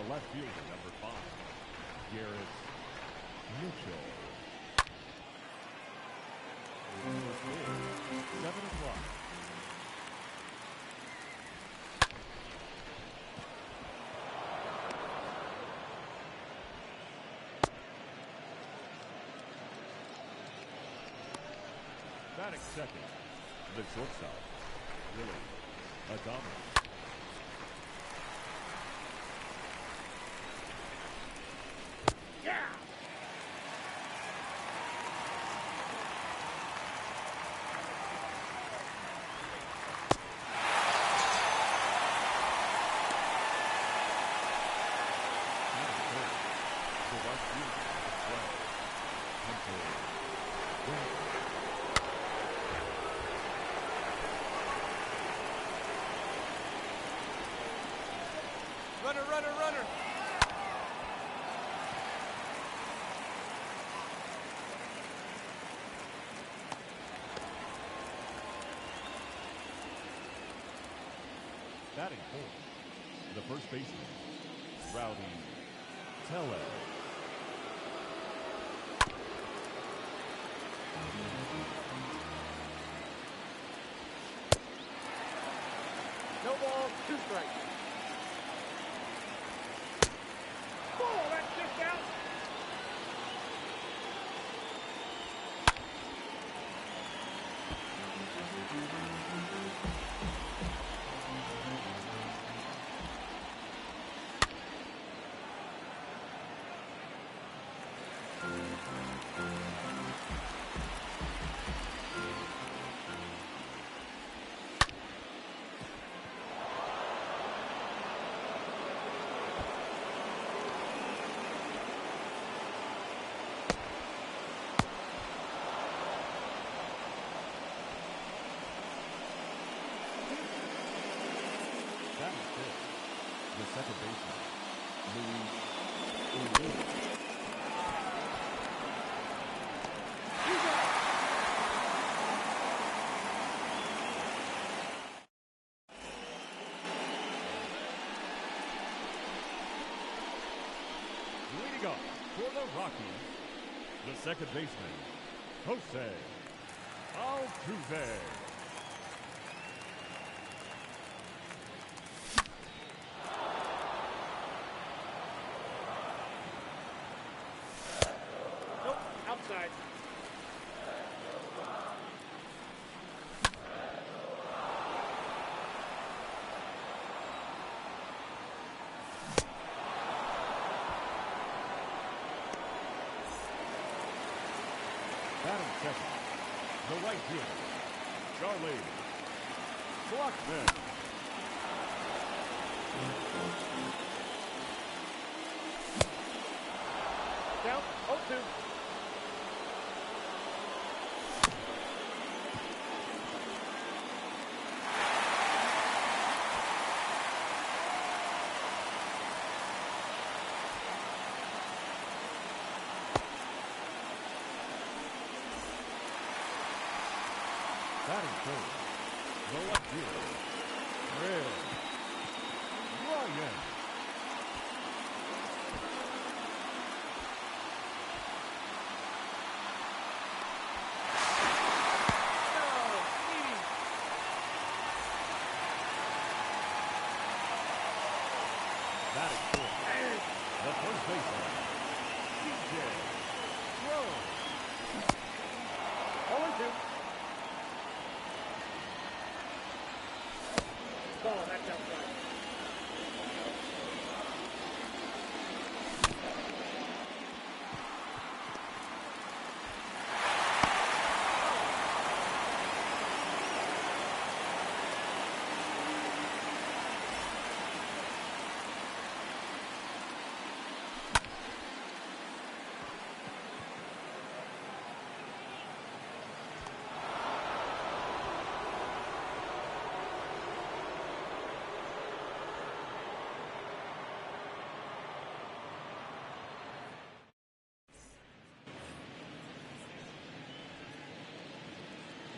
left fielder, number 5, Garrett Mitchell. 7 o'clock. Batting second, the shortstop, Willie Adamas. Yeah! Runner, runner, runner. Batting fourth, the first baseman, Rowdy Tellez. No ball, 2 strikes. Oh, that's just out. Batting fifth, the second baseman, Luis Uribe. Leading off for the Rockies, the second baseman, Jose Altuve. Nope, outside. Batting second, the right fielder, Charlie Blackmon. Down, 0-2. Batting third, the left fielder, Chris Ryan. Batting fourth, the first baseman, DJ Rose. 0-2. Ball, that's outside.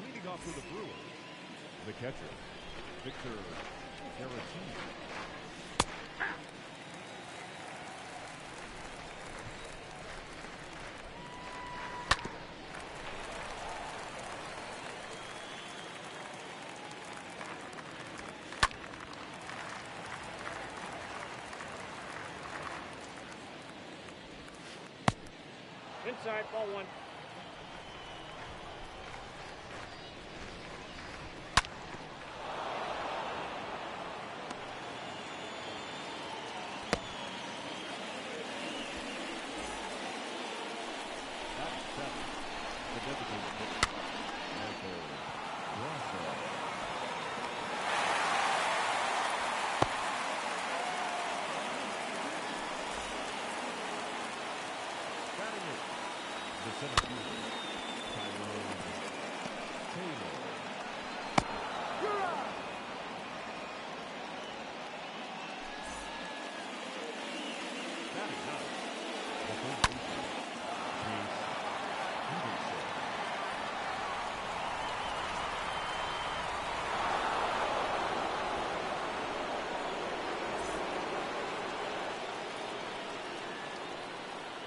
Leading off for the Brewers, the catcher, Victor Caratini. inside, ball one. That's 7. The designated hitter, Michael Russell. Batting it, the center fielder, Tyrone Taylor. You're up. Batting ninth, the third baseman, Chase Peterson.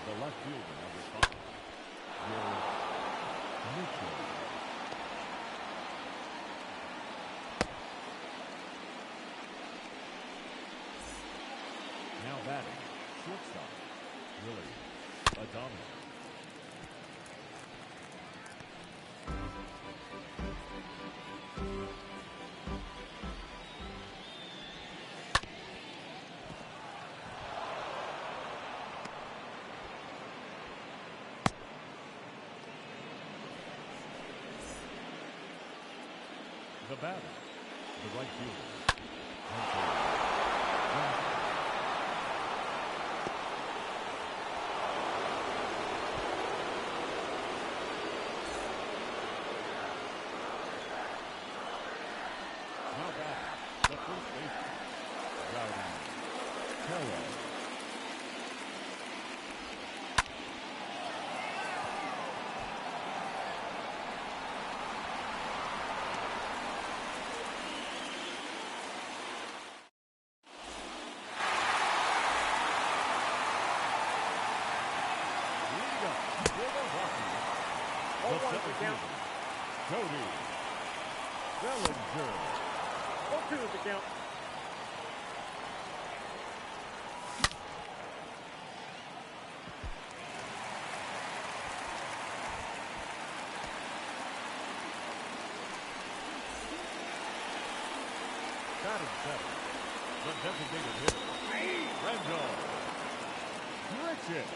The left fielder, number 5, Garrett Mitchell. Now batting, shortstop, Willie Adames. The batter, the right fielder, Hunter. Now batting, the first baseman, Rowdy Keller. Lead up for the Rockies, Ball the one, center two count. fielder, Cody Bellinger. Ball two is the count. Batting 7, the designated hitter, Randall Pritchett.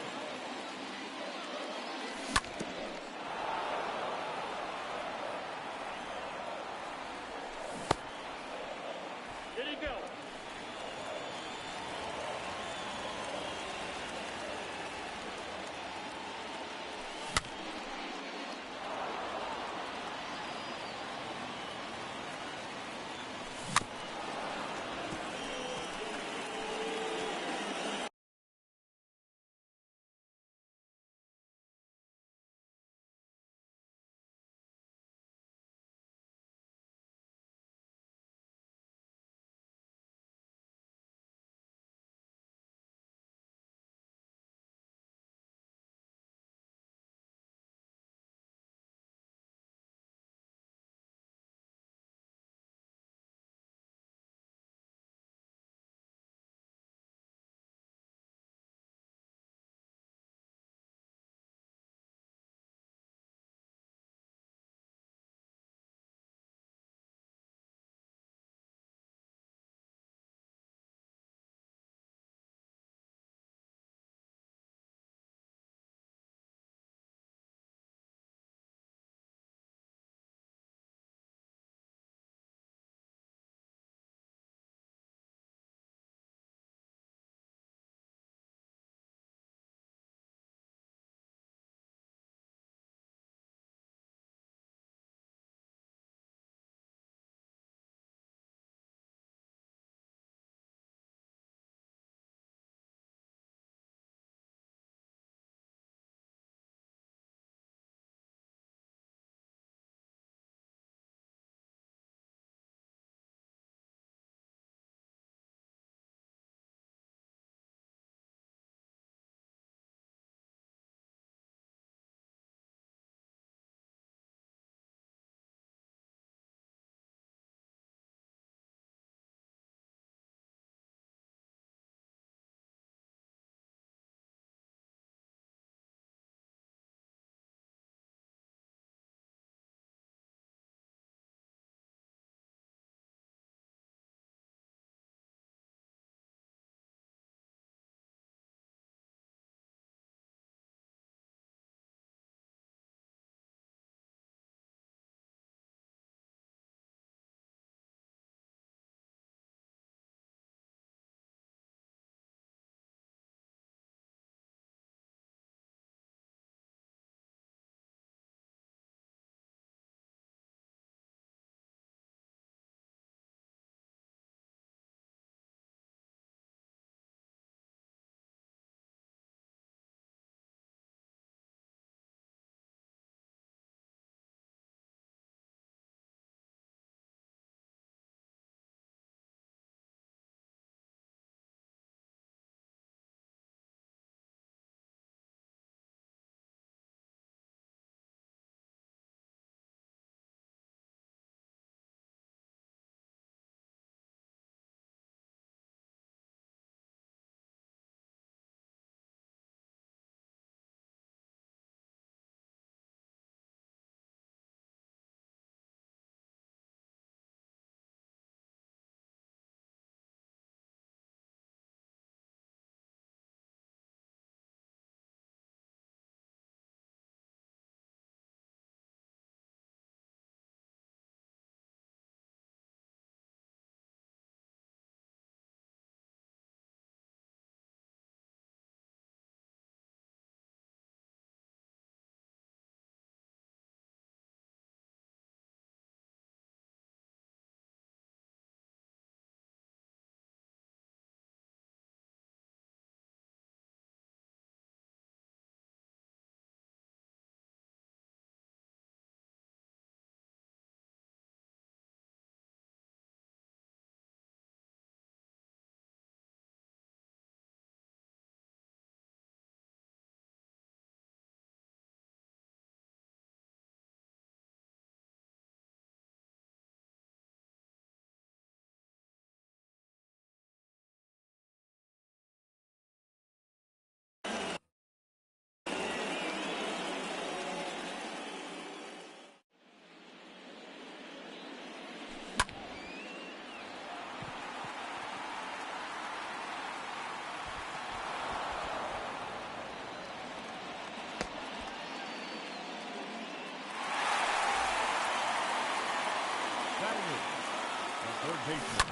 baseman,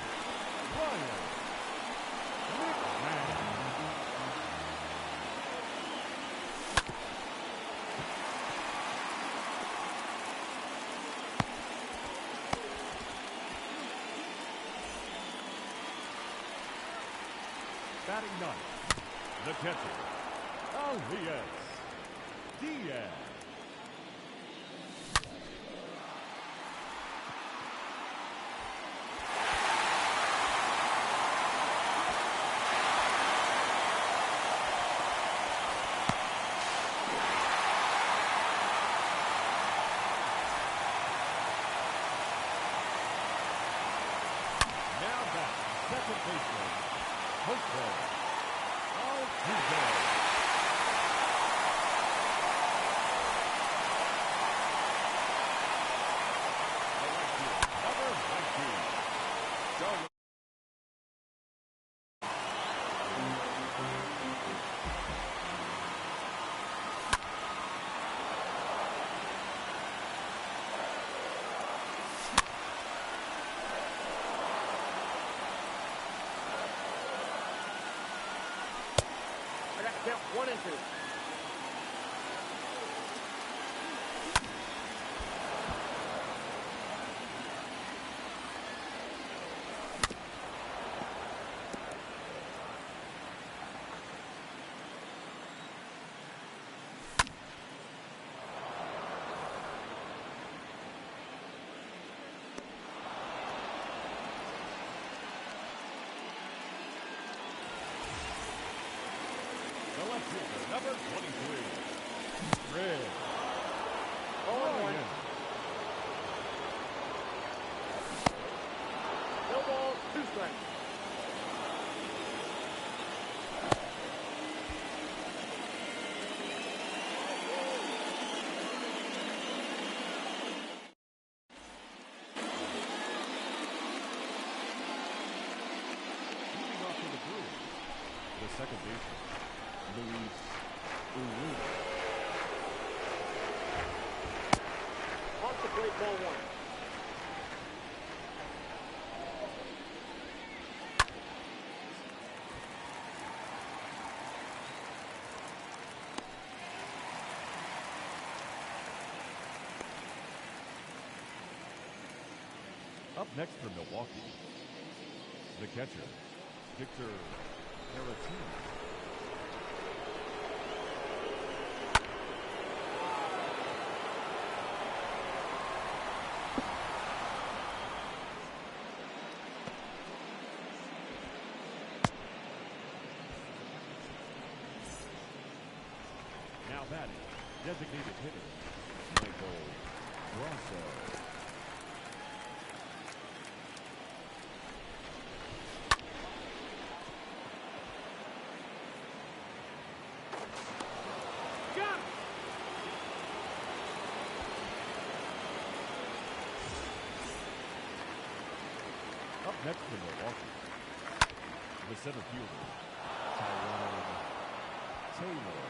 Ryan McMahon. Batting ninth, the catcher, Elias Diaz. Now back, second baseman, Jose Altuve. Number 19, Charlie. I got to count 1 and 2. The left fielder, number 23, Red Ball Ryan. 1. No balls, 2 strikes. Moving off to the Brewers, the second baseman, Luis Urias. Off the plate, ball 1. Up next for Milwaukee, the catcher, Victor Caratini. Now batting, designated hitter, Michael Grosso. Got it! Up next for Milwaukee, the center fielder, Tyrone Taylor.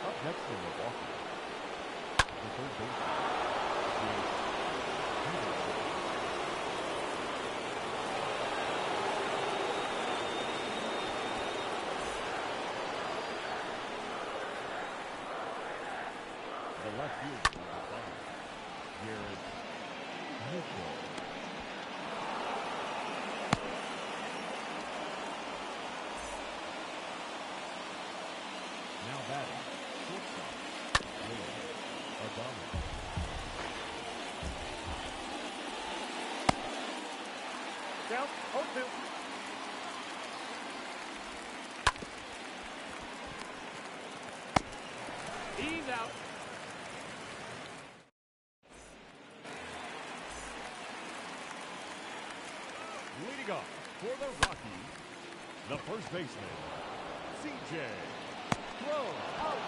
Up next for Milwaukee, the third baseman, James Peterson. The left fielder, number 5, Garrett Mitchell. Now batting, shortstop, William Adama. Count 0-2. He's out. Leading off for the Rockies, the first baseman, C.J. Crow. Out.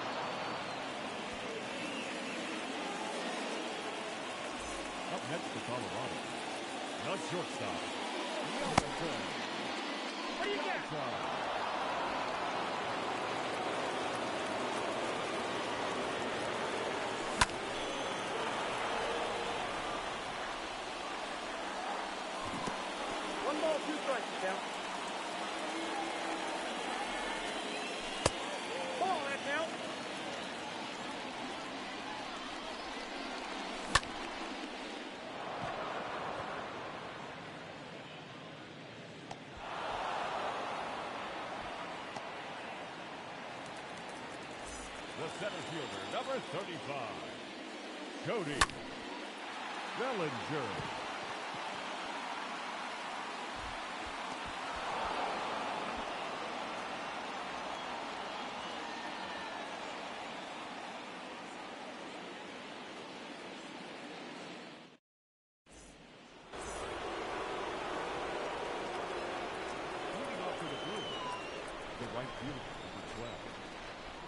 Up next for Colorado, the shortstop, Nelson. What do you got? The center fielder, number 35, Cody Bellinger. Leading off to the Brewers, the right fielder, number 12,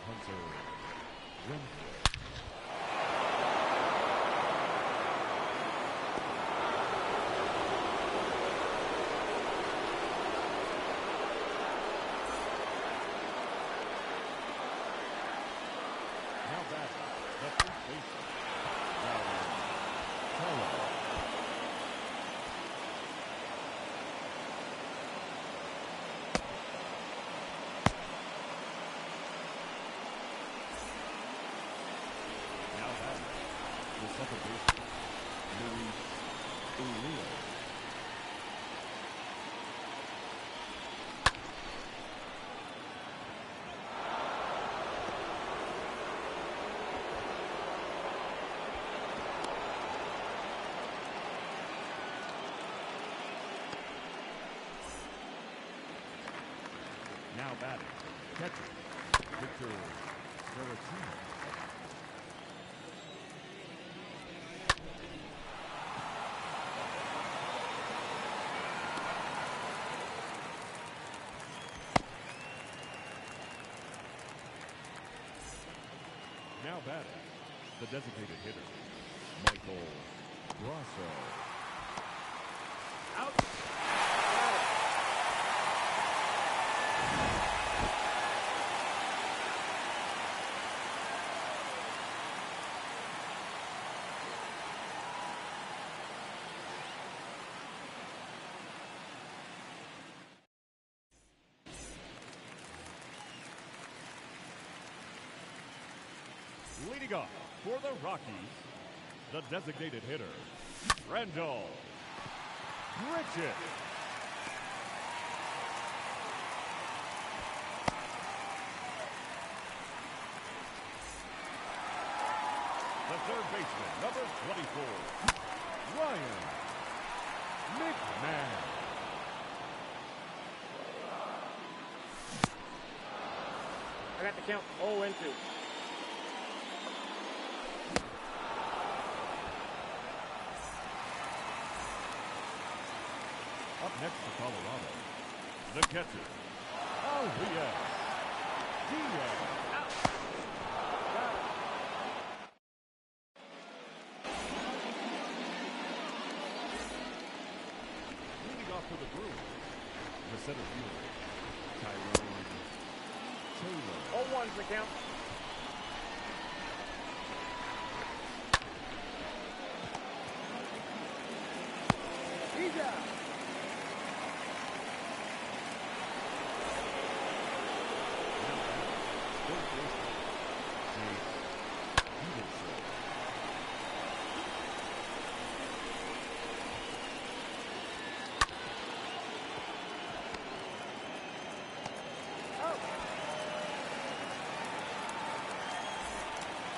Hunter Renfroe. Now batting, the first baseman, Ryan Keller. Now batting, the second baseman, Luis Urias. Now batting, catcher, Victor Veracruz. Now batting, the designated hitter, Michael Grosso. Out. Leading off for the Rockies, the designated hitter, Randall Pritchett. The third baseman, number 24, Ryan McMahon. I got the count 0-2. Up next for Colorado, the catcher, Diaz. Out. Leading off for the Brewers, the center fielder, Tyrone Taylor. 0-1's the count. He's out. Third baseman, Chase Peterson. Out.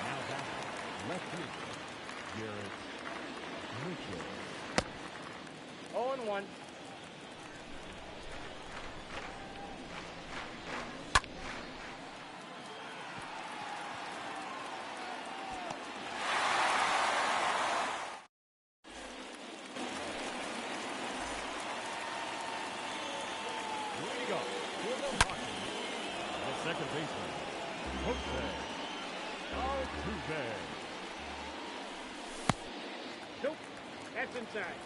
Now batting, left fielder, Garrett Mitchell. 0-1. Leading off for the Rockies, the second baseman, Jose Altuve. Nope. That's inside.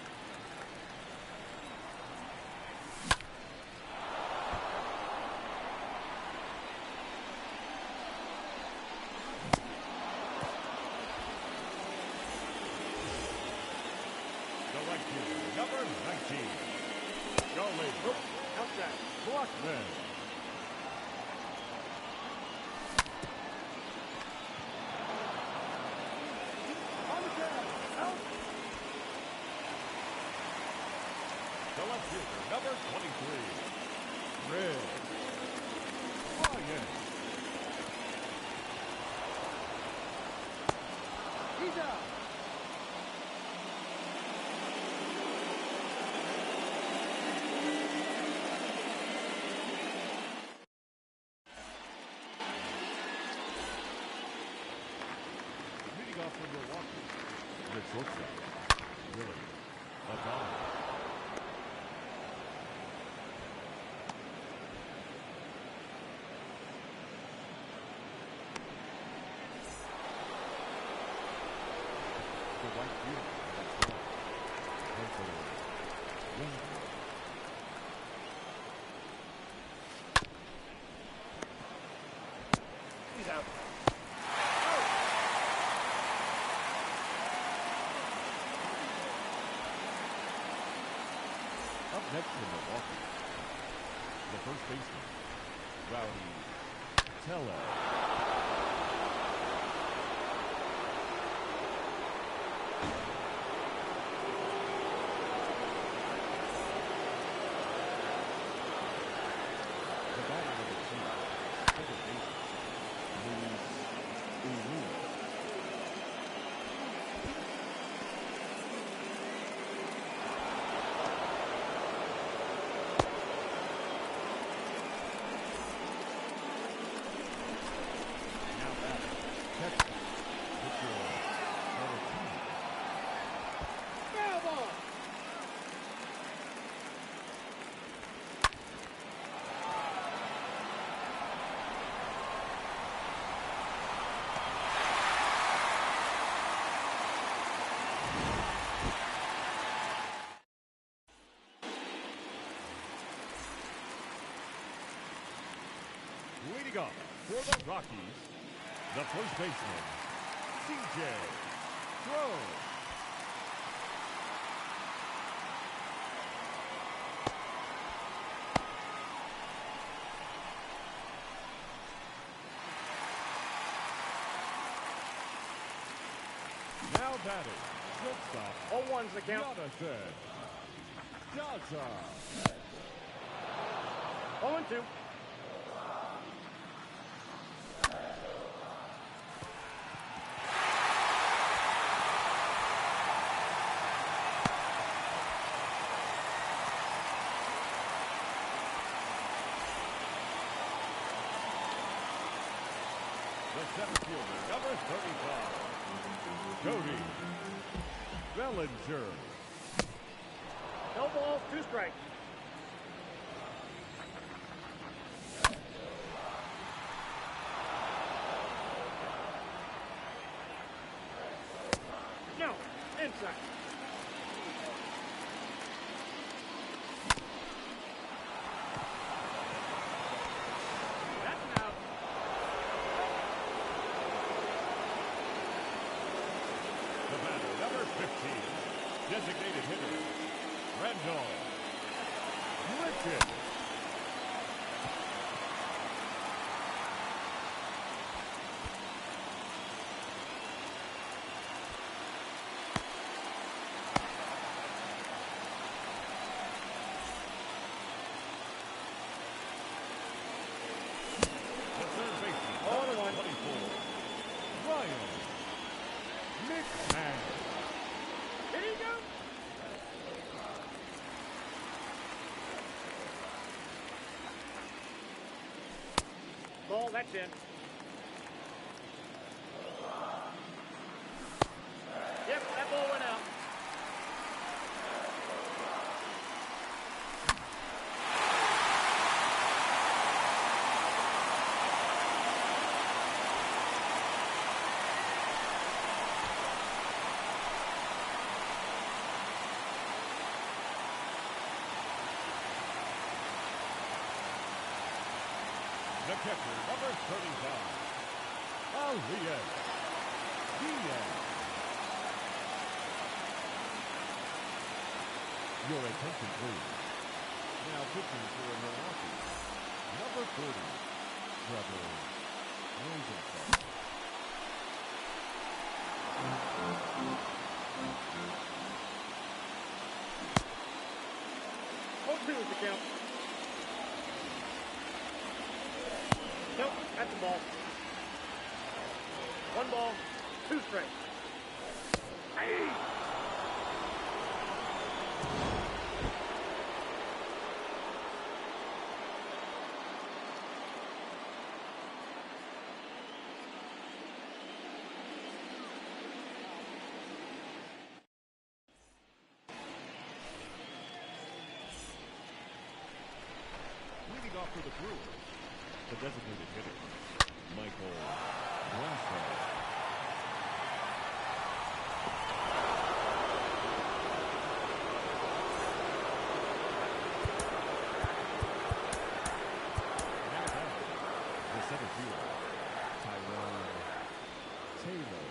The right fielder, number 19, Joey Outside. Blackman. On the ground. Out. The left fielder, number 23, Red Ryan. He's out. Leading off from Milwaukee, the shortstop, Willie O'Donnell. The right fielder, Hunter Renfroe. He's out. Up next from Milwaukee, the first baseman, Rowdy Teller. The batter of the team, second baseman, Luis Ulu. Now batting, catcher, Victor Martinez. Foul ball. Leading off for the Rockies, the first baseman, C.J. Crow. Now batting, shortstop, 0-1's the count. Jonathan Daza. 0-2. The center fielder, number 35, Cody Bellinger. No balls, 2 strikes. No, inside. That's an out. The batter, number 15, designated hitter, Randall Richard. The third baseman, All in number one. 24, Ryan McMahon. Here you go. Ball, that's in. Yep, that ball went out. The catcher, number 35, Elias Diaz. Your attention, please. Now pitching for Milwaukee, number 40, Trevor Rosenthal. 0-2 is the count. Nope, that's a ball. 1 ball, 2 strikes. Hey! Leading off for the Brewers, the designated hitter, Michael Blanchard. The center fielder, Tyrone Taylor.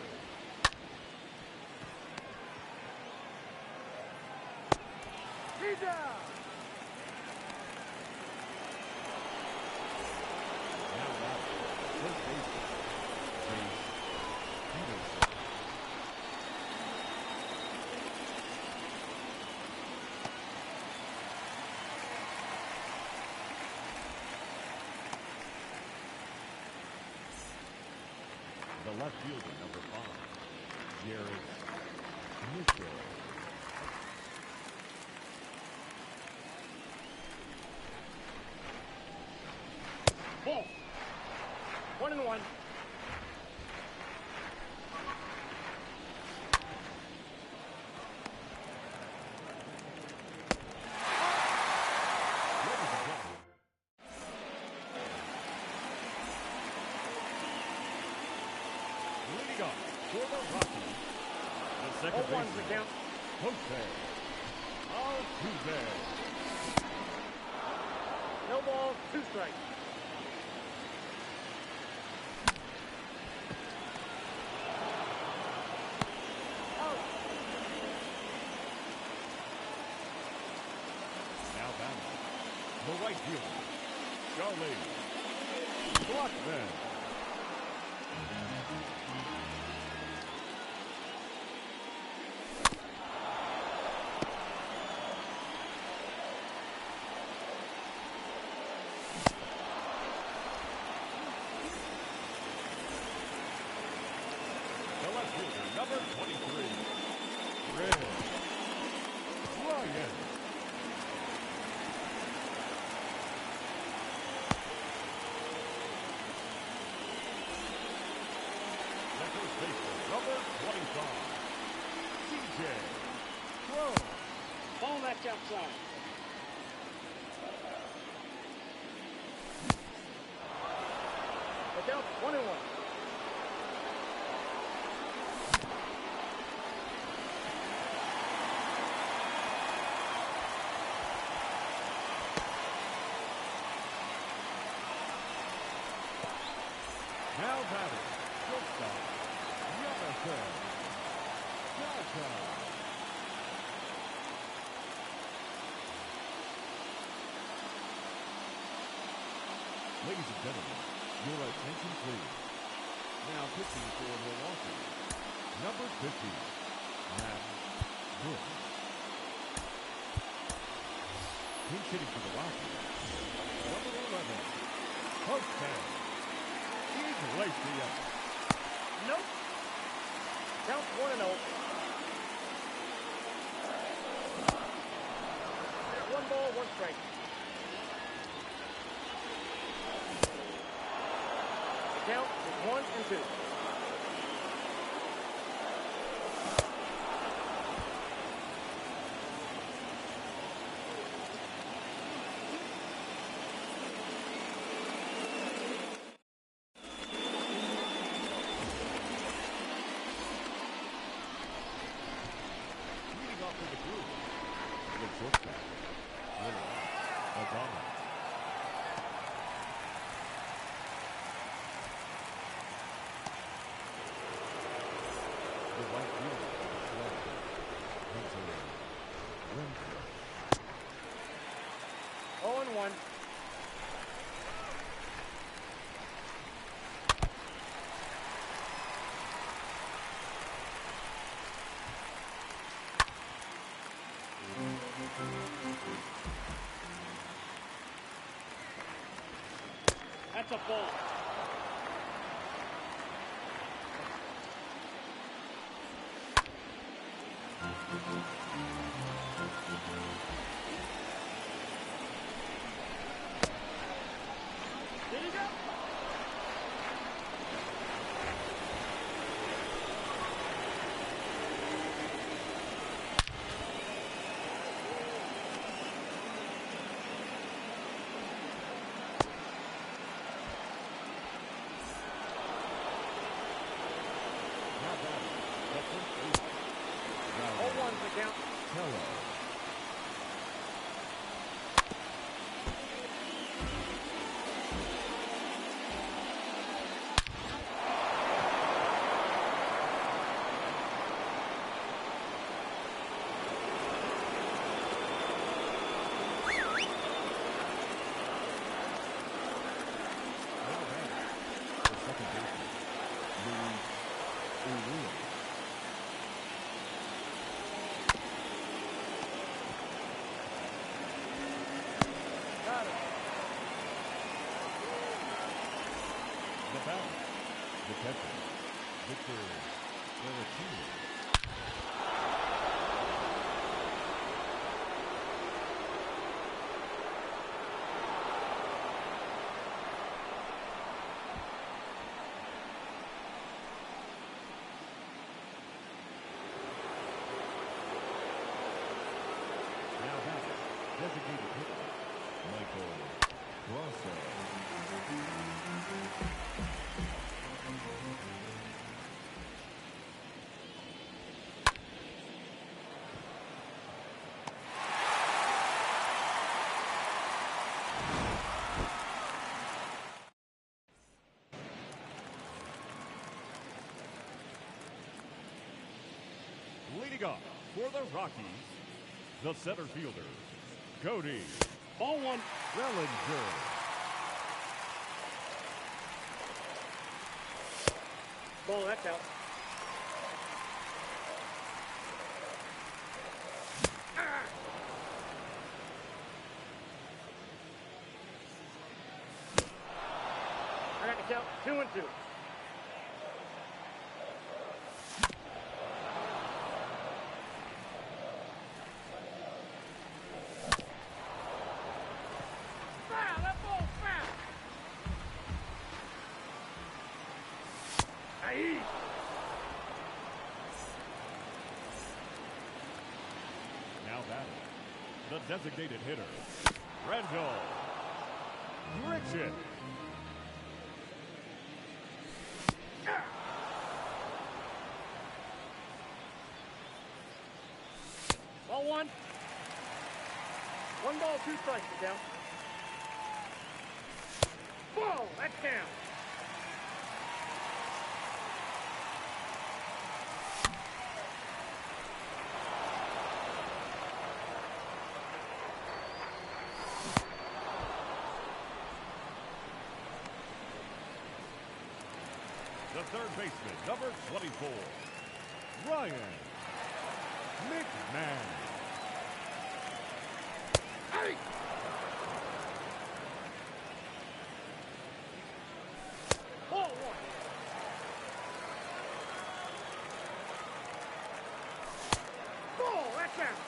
He's out! Now back, first baseman, Chase Peterson. The left fielder, number 5, Jared Mitchell. Ball. 1-1. Ladies and gentlemen, leading off for the Rockies, the second 0-1's the baseman, count. Jose Altuve. No balls, 2 strikes. Out. Now batting, the right fielder, Charlie Blackman. The left fielder, number 23, Red Ryan. The first baseman, number 25, CJ Crow. Ball, that's outside. The count, 1-1. Now batting, shortstop, Jonathan Tata. Ladies and gentlemen, your attention please. Now pitching for Milwaukee, number 50, Matt Brooks. Pinch hitting for the Rockies, number 11, Jose Iglesias. Nope. Count 1-0. 1 ball, 1 strike. The count is 1-2. Leading off for the Brewers, the shortstop, Willie Obama. The right fielder for the Twins, Hunter Renfroe. 0-1. That's a ball. There you go. Now batting, the first baseman. All one's the count. Hello. The second baseman, Louis. Got it. The batter, the catcher, Victor Berrettini. Now batting, designated hitter, Michael Grosso. Leading off for the Rockies, the center fielder, Cody Ball one. Bellinger. Ball, that's out. I got the count. 2-2. Foul! That ball's foul! Aye. Now batting, the designated hitter, Randall Grichuk. Ball one. 1 ball, 2 strikes, you count. Ball, that's down. The third baseman, number 24, Ryan McMahon. Hey! Ball one. Ball, that's out.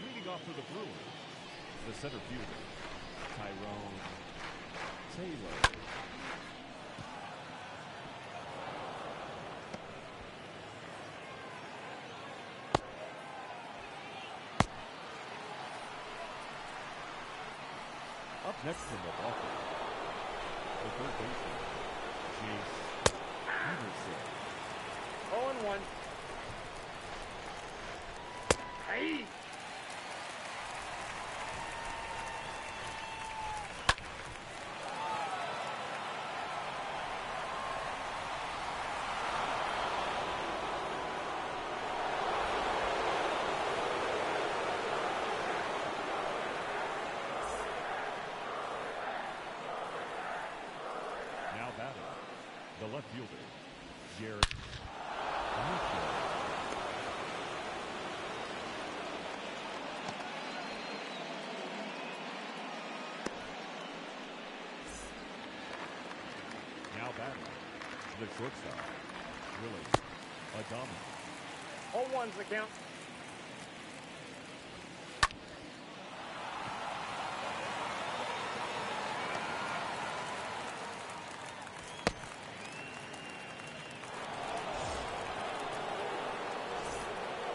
Leading off for the Brewers, the center fielder, Tyrone Taylor. Up next from the Baltimore, the third baseman, Chase Peterson. 0-1. Hey! Now batting, the left fielder, Jared. Now batting, the shortstop, Willie Adama. 0-1's the count.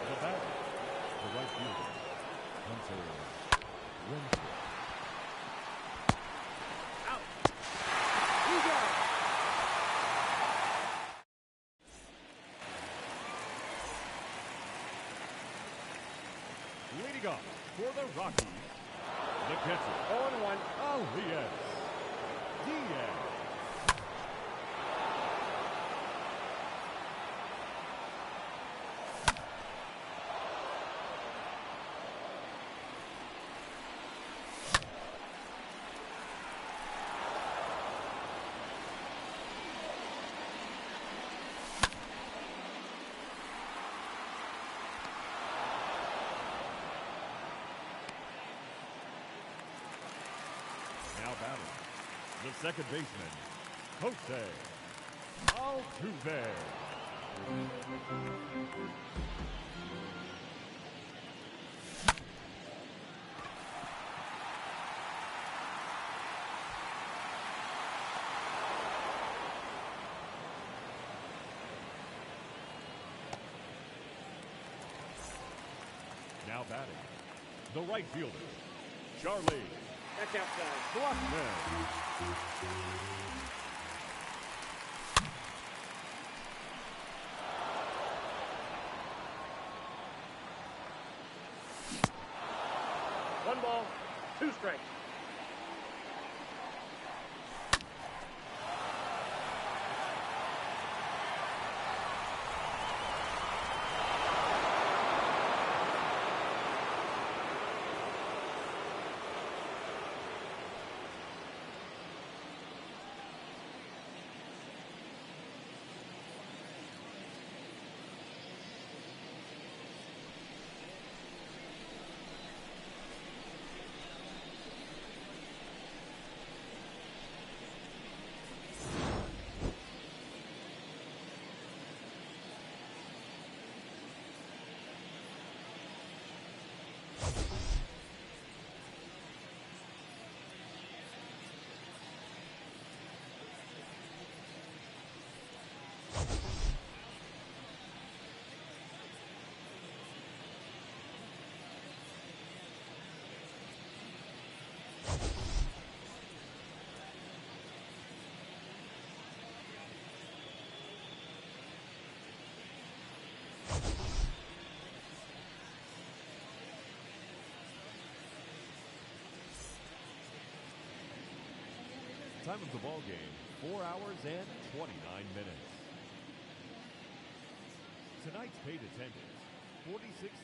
The batter, the right fielder, Hunter Renfroe. Out. You got it. Leading off for the Rockies, the catcher, 0-1. Elias Diaz. Now batting, the second baseman, Jose Altuve. Now batting, the right fielder, Charlie That's outside. Blackman. One ball, two strikes. Time of the ball game, 4 hours and 29 minutes. Tonight's paid attendance, 46,897.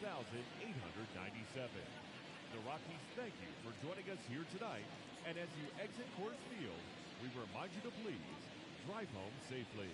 The Rockies thank you for joining us here tonight, and as you exit Coors Field, we remind you to please drive home safely.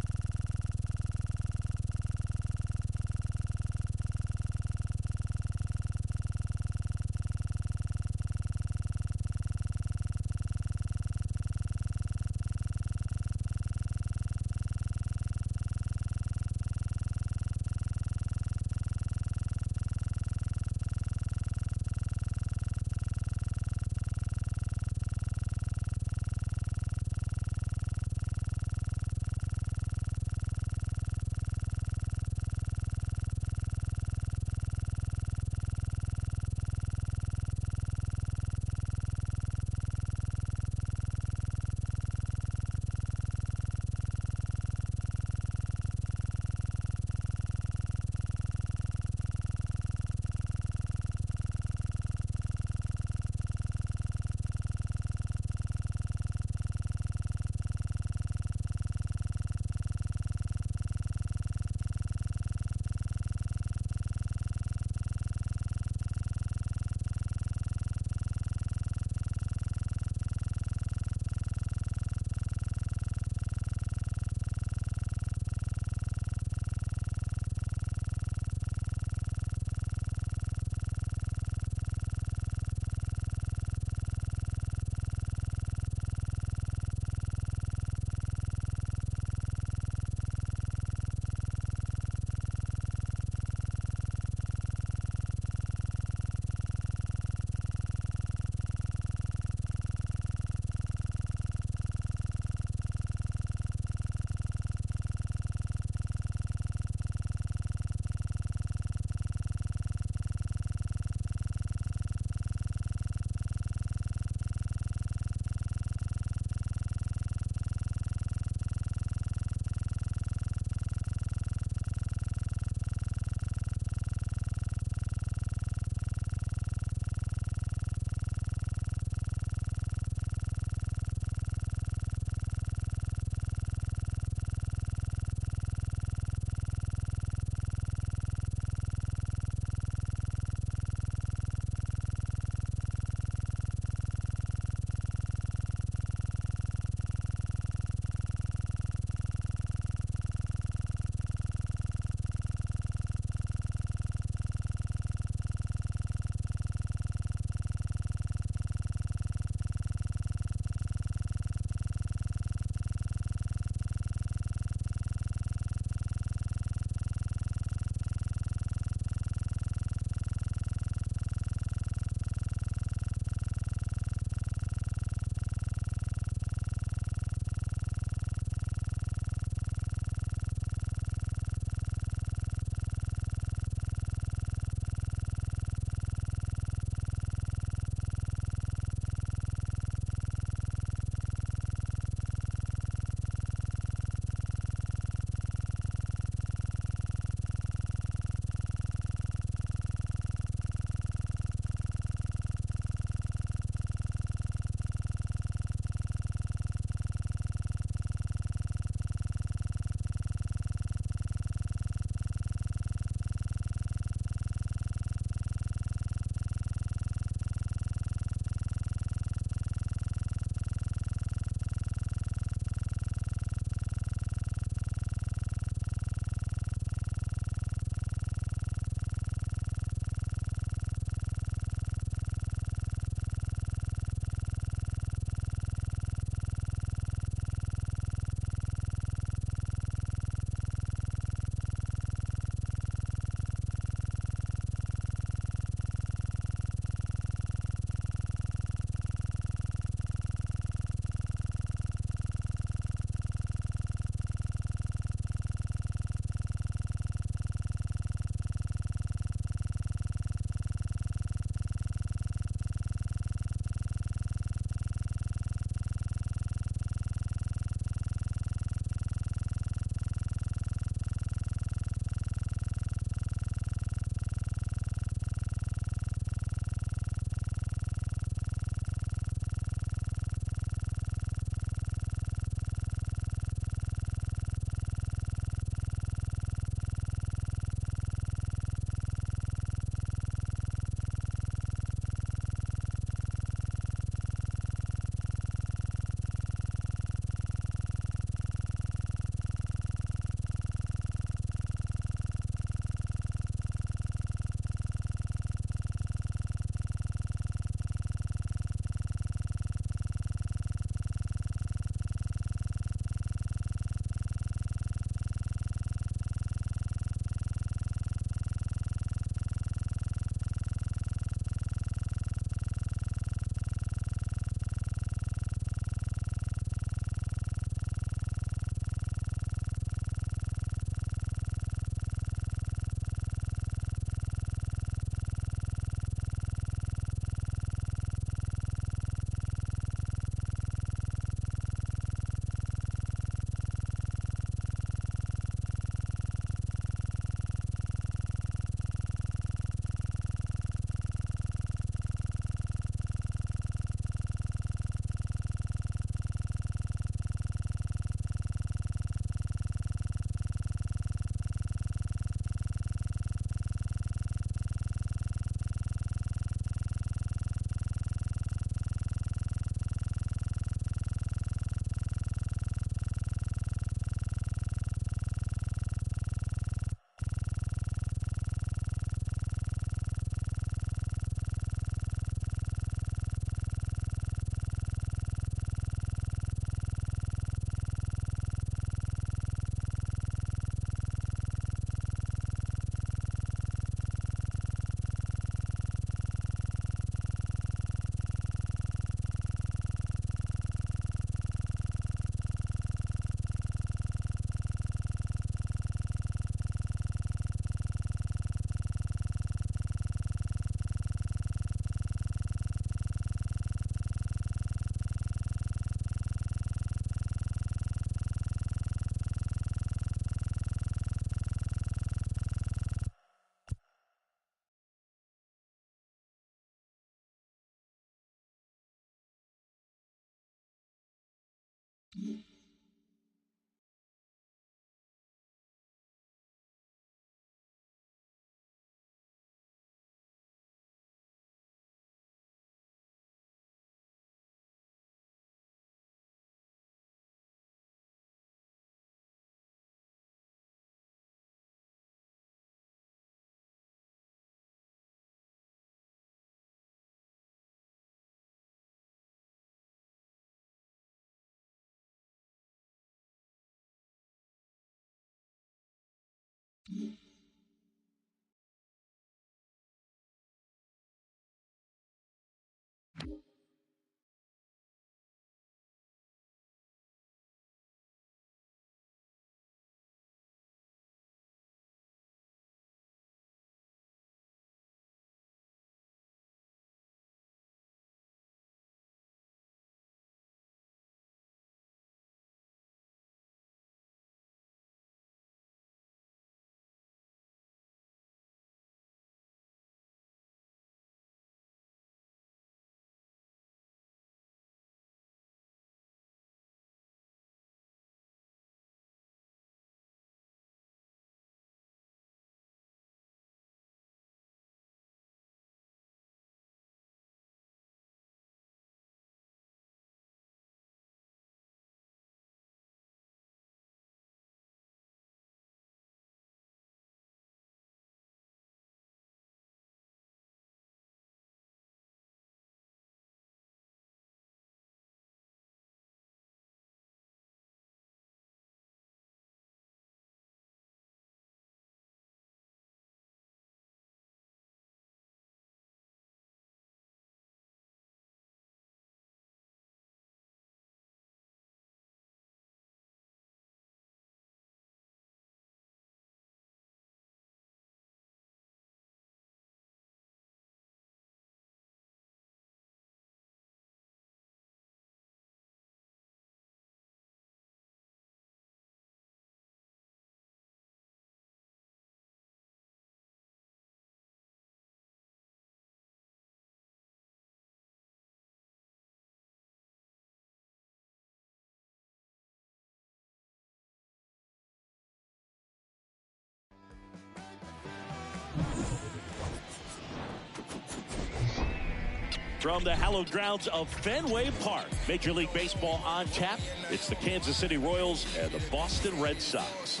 From the hallowed grounds of Fenway Park, Major League Baseball on tap. It's the Kansas City Royals and the Boston Red Sox.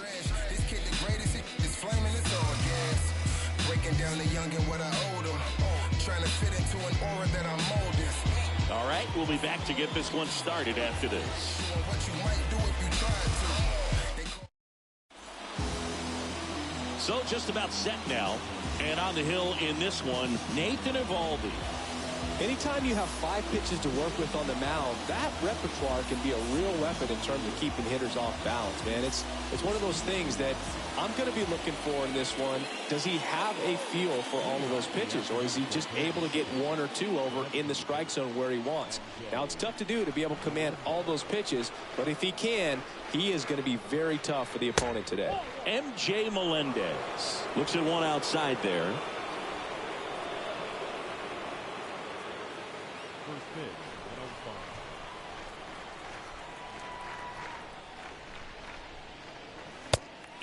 Breaking down the young and what I owed him. Trying to fit into an aura that I'm molding. All right, we'll be back to get this one started after this. What you might do if you tried to. So just about set now. And on the hill in this one, Nathan Eovaldi. Anytime you have 5 pitches to work with on the mound, that repertoire can be a real weapon in terms of keeping hitters off balance, man. It's one of those things that I'm going to be looking for in this one. Does he have a feel for all of those pitches, or is he just able to get 1 or 2 over in the strike zone where he wants? Now, it's tough to do to be able to command all those pitches, but if he can, he is going to be very tough for the opponent today. MJ Melendez looks at one outside there. First pitch,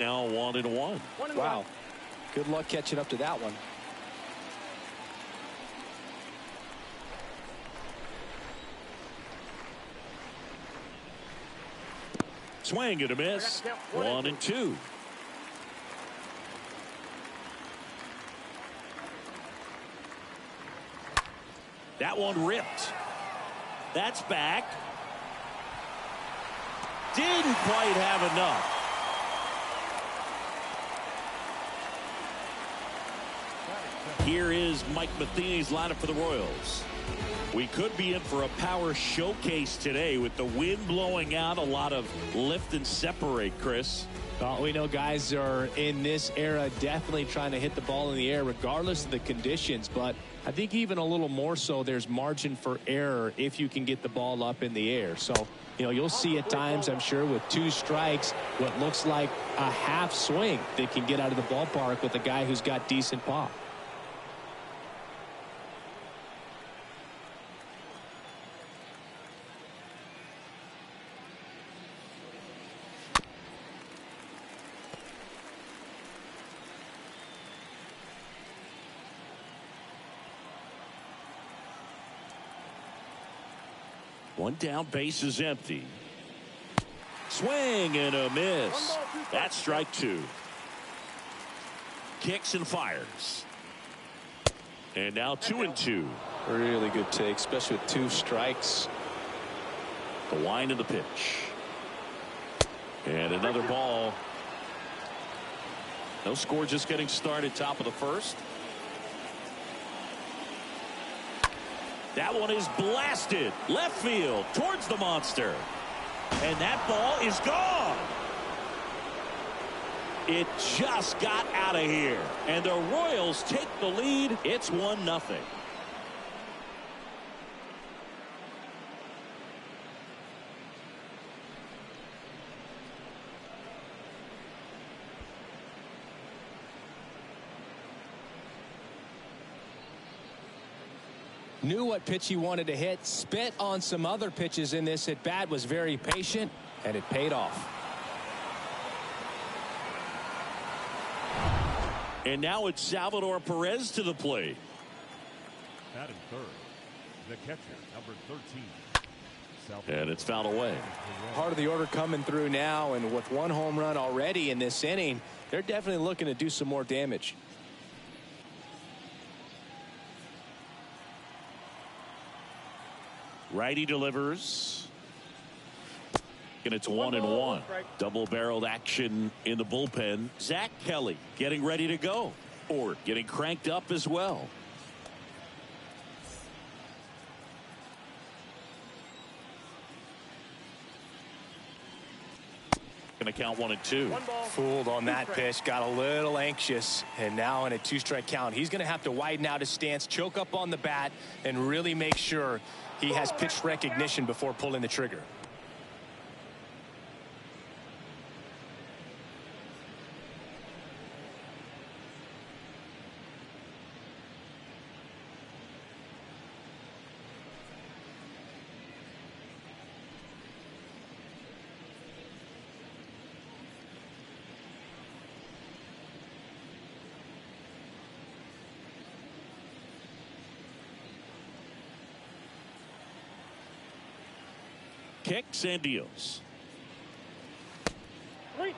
1-0 Now 1-1. Wow. Good luck catching up to that one. Swing and a miss. 1-2. That one ripped. That's back. Didn't quite have enough. Here is Mike Matheny's lineup for the Royals. We could be in for a power showcase today with the wind blowing out, a lot of lift and separate, Chris. Well, we know guys are in this era definitely trying to hit the ball in the air regardless of the conditions, but I think even a little more so there's margin for error if you can get the ball up in the air. So, you know, you'll see at times, I'm sure, with 2 strikes, what looks like a half swing that can get out of the ballpark with a guy who's got decent pop. One down, base is empty. Swing and a miss. That's strike two. Kicks and fires. And now 2-2. Really good take, especially with 2 strikes. The wind of the pitch. And another ball. No score, just getting started, top of the first. That one is blasted left field towards the monster. And that ball is gone. It just got out of here. And the Royals take the lead. It's 1-0. Knew what pitch he wanted to hit, spit on some other pitches in this at bat, was very patient, and it paid off. And now it's Salvador Perez to the plate. Batting third, the catcher, number 13. And it's fouled away. Part of the order coming through now, and with 1 home run already in this inning, they're definitely looking to do some more damage. Righty delivers. And it's 1-1. Double-barreled action in the bullpen. Zach Kelly getting ready to go, or getting cranked up as well. Going to count 1-2. Fooled on that pitch, got a little anxious, and now in a 2-strike count, he's going to have to widen out his stance, choke up on the bat, and really make sure he has pitch recognition before pulling the trigger. Kicks and deals. 3-2.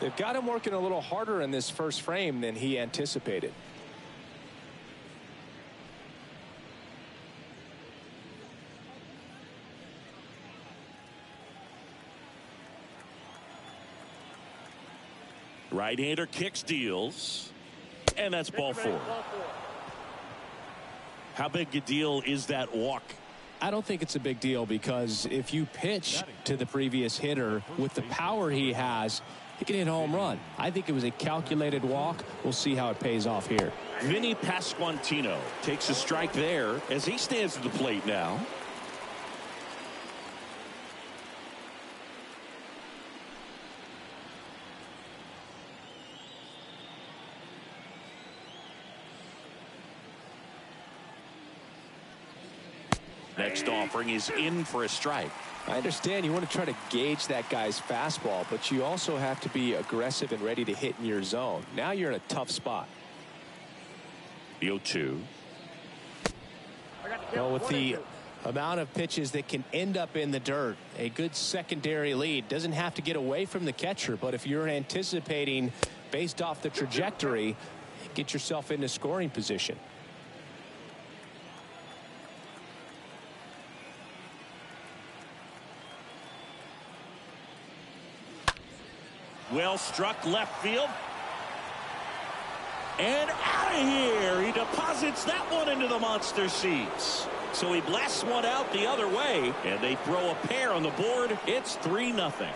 They've got him working a little harder in this first frame than he anticipated. Right-hander kicks, deals, and that's ball 4. How big a deal is that walk? I don't think it's a big deal, because if you pitch to the previous hitter with the power he has, he can hit a home run. I think it was a calculated walk. We'll see how it pays off here. Vinny Pasquantino takes a strike there as he stands at the plate now. Next offering is in for a strike. I understand you want to try to gauge that guy's fastball, but you also have to be aggressive and ready to hit in your zone. Now you're in a tough spot. The 0-2. Well, with the amount of pitches that can end up in the dirt, a good secondary lead doesn't have to get away from the catcher, but if you're anticipating based off the trajectory, get yourself into scoring position. Well struck left field. And out of here. He deposits that one into the monster seats. So he blasts one out the other way, and they throw a pair on the board. It's 3-0.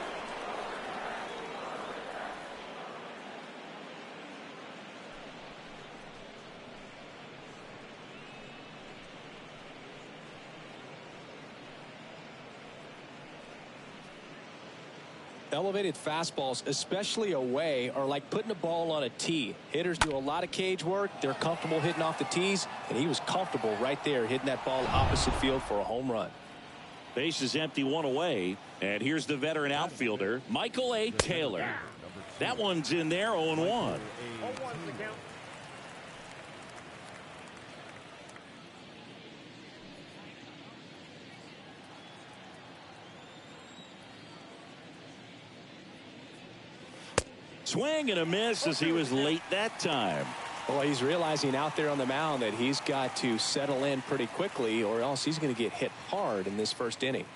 Elevated fastballs, especially away, are like putting a ball on a tee. Hitters do a lot of cage work. They're comfortable hitting off the tees, and he was comfortable right there hitting that ball opposite field for a home run. Base is empty, one away, and here's the veteran outfielder, Michael A. Taylor. That one's in there, 0-1. 0-1's the count. Swing and a miss as he was late that time. Well, he's realizing out there on the mound that he's got to settle in pretty quickly or else he's going to get hit hard in this first inning.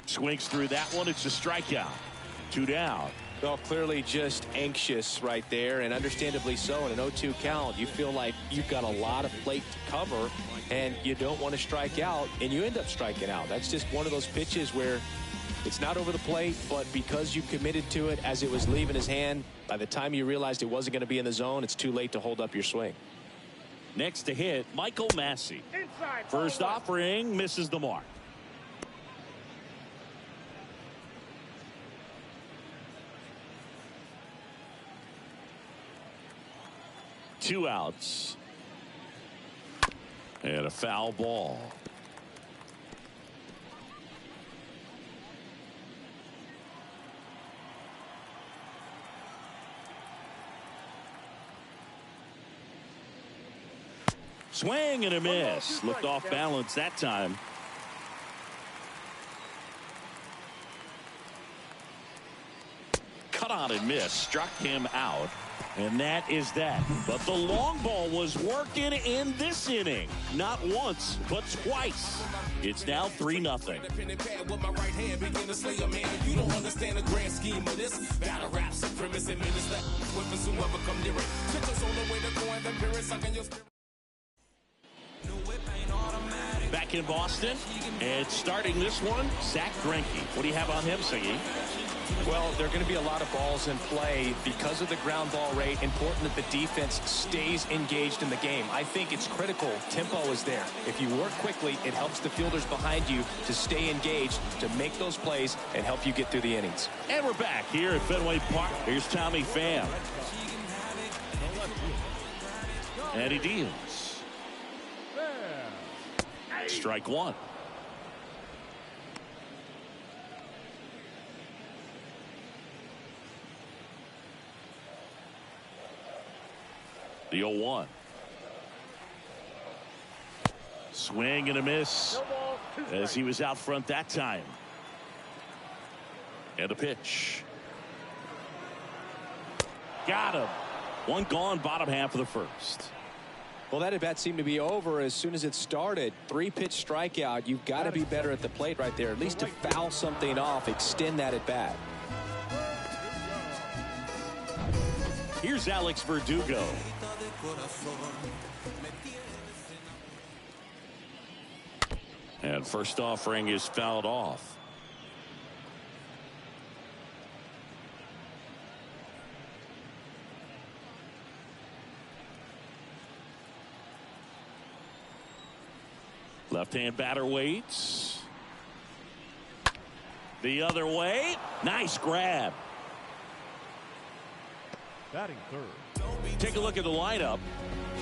Swings through that one. It's a strikeout. 2 down. Well, clearly just anxious right there, and understandably so. In an 0-2 count, you feel like you've got a lot of plate to cover, and you don't want to strike out, and you end up striking out. That's just one of those pitches where it's not over the plate, but because you committed to it as it was leaving his hand, by the time you realized it wasn't going to be in the zone, it's too late to hold up your swing. Next to hit, Michael Massey. First offering misses the mark. Two outs. And a foul ball. Swing and a miss. Looked off balance that time. Cut on and miss. Struck him out. And that is that. But the long ball was working in this inning. Not once, but twice. It's now 3-0. Back in Boston, and starting this one, Zach Greinke. What do you have on him, Siggy? Well, there are going to be a lot of balls in play because of the ground ball rate. Important that the defense stays engaged in the game. I think it's critical. Tempo is there. If you work quickly, it helps the fielders behind you to stay engaged, to make those plays, and help you get through the innings. And we're back here at Fenway Park. Here's Tommy Pham. And he deals. Strike one. The 0-1. Swing and a miss as he was out front that time. And a pitch. Got him. One gone, bottom half of the first. Well, that at bat seemed to be over as soon as it started. 3-pitch strikeout. You've got to be better at the plate right there, at least to foul something off, extend that at bat. Here's Alex Verdugo. And first offering is fouled off. Left-hand batter waits. The other way. Nice grab. Batting third. Take a look at the lineup.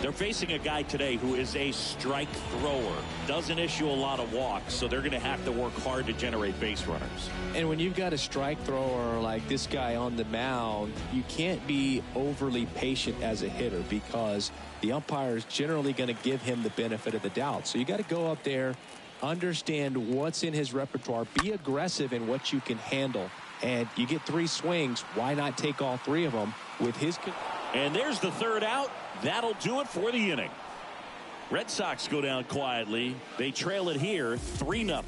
They're facing a guy today who is a strike thrower. Doesn't issue a lot of walks, so they're going to have to work hard to generate base runners. And when you've got a strike thrower like this guy on the mound, you can't be overly patient as a hitter because the umpire is generally going to give him the benefit of the doubt. So you got to go up there, understand what's in his repertoire, be aggressive in what you can handle. And you get 3 swings. Why not take all 3 of them with his... And there's the third out. That'll do it for the inning. Red Sox go down quietly. They trail it here 3-0.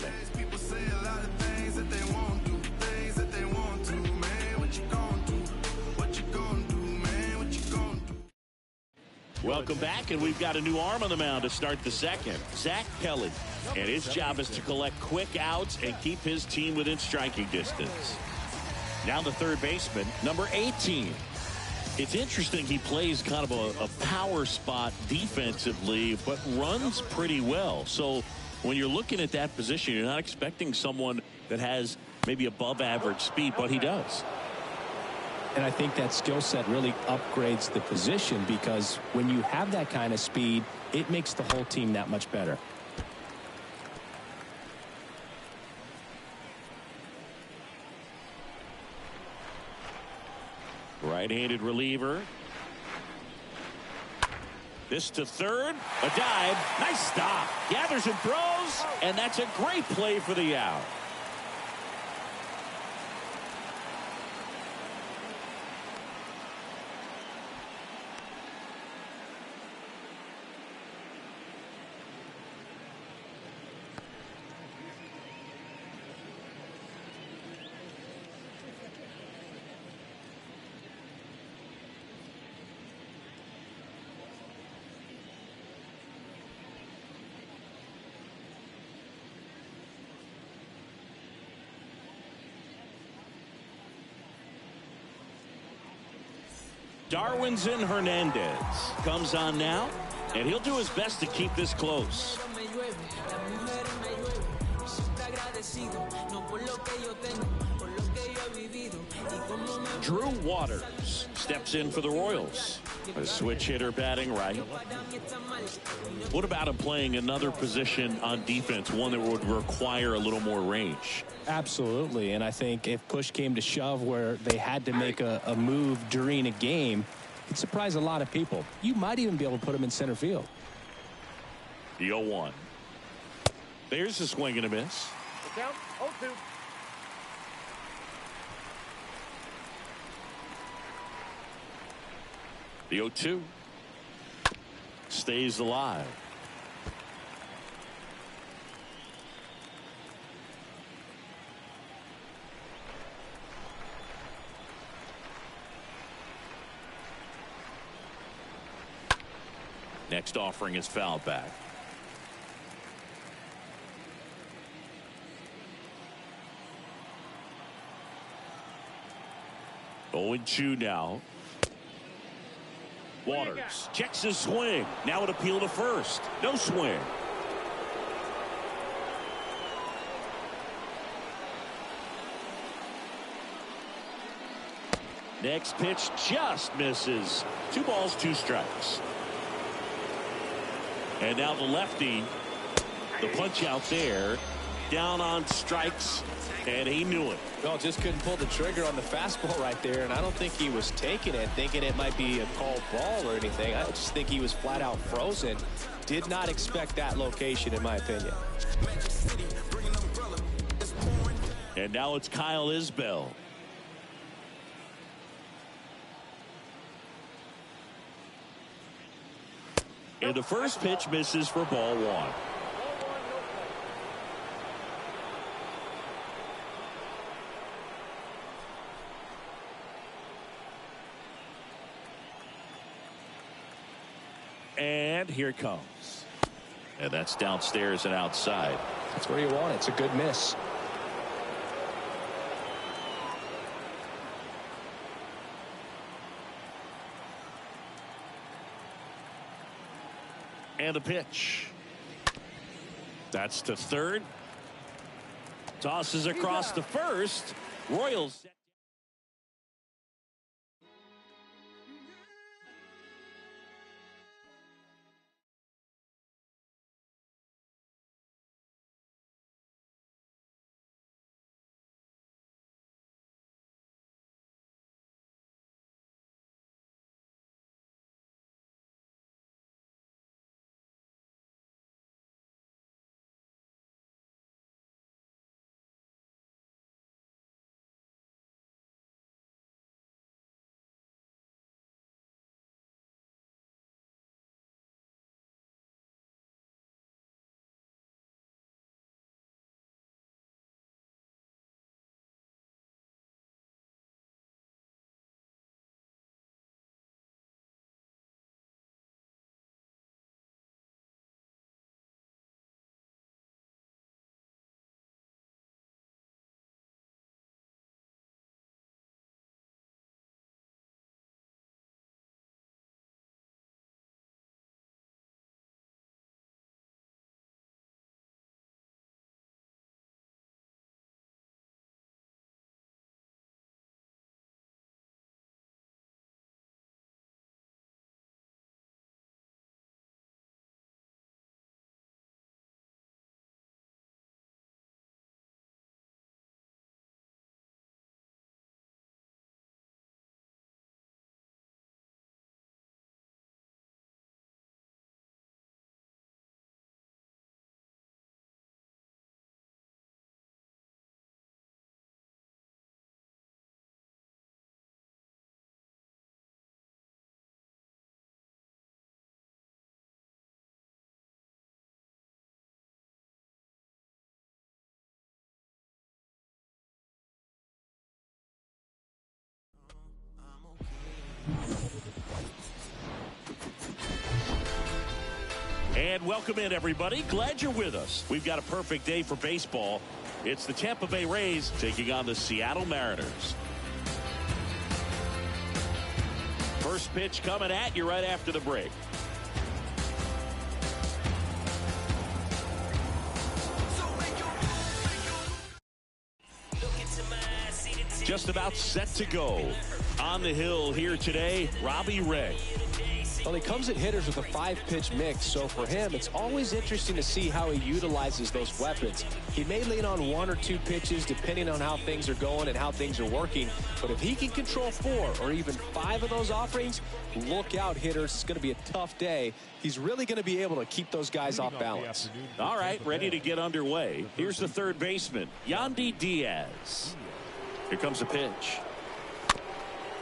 Welcome back, and we've got a new arm on the mound to start the second. Zach Kelly. And his job is to collect quick outs and keep his team within striking distance. Now the third baseman, number 18. It's interesting he plays kind of a power spot defensively, but runs pretty well. So when you're looking at that position, you're not expecting someone that has maybe above average speed, but he does. And I think that skill set really upgrades the position because when you have that kind of speed, it makes the whole team that much better. Right-handed reliever. This to third. A dive. Nice stop. Gathers and throws. And that's a great play for the out. Darwinson Hernandez comes on now, and he'll do his best to keep this close. Drew Waters steps in for the Royals. A switch hitter batting right. What about him playing another position on defense, one that would require a little more range? Absolutely, and I think if push came to shove where they had to make a move during a game, it'd surprise a lot of people. You might even be able to put him in center field. The 0-1. There's a swing and a miss. The count, 0-2. The 0-2 stays alive. Next offering is fouled back. Oh, 0-2 now. Waters checks his swing. Now an appeal to first. No swing. Next pitch just misses. 2 balls, 2 strikes. And now the lefty. The punch out there. Down on strikes. And he knew it. Well, just couldn't pull the trigger on the fastball right there, and I don't think he was taking it, thinking it might be a called ball or anything. I just think he was flat out frozen. Did not expect that location, in my opinion. And now it's Kyle Isbell. And the first pitch misses for ball 1. And here it comes. And that's downstairs and outside. That's where you want it. It's a good miss. And a pitch. That's to third. Tosses across to first. Royals. And welcome in, everybody. Glad you're with us. We've got a perfect day for baseball. It's the Tampa Bay Rays taking on the Seattle Mariners. First pitch coming at you right after the break. Just about set to go. On the hill here today, Robbie Ray. Well, he comes at hitters with a 5-pitch mix, so for him, it's always interesting to see how he utilizes those weapons. He may lean on 1 or 2 pitches depending on how things are going and how things are working, but if he can control 4 or even 5 of those offerings, look out, hitters. It's going to be a tough day. He's really going to be able to keep those guys off balance. All right, ready to get underway. Here's the third baseman, Yandy Diaz. Here comes the pitch.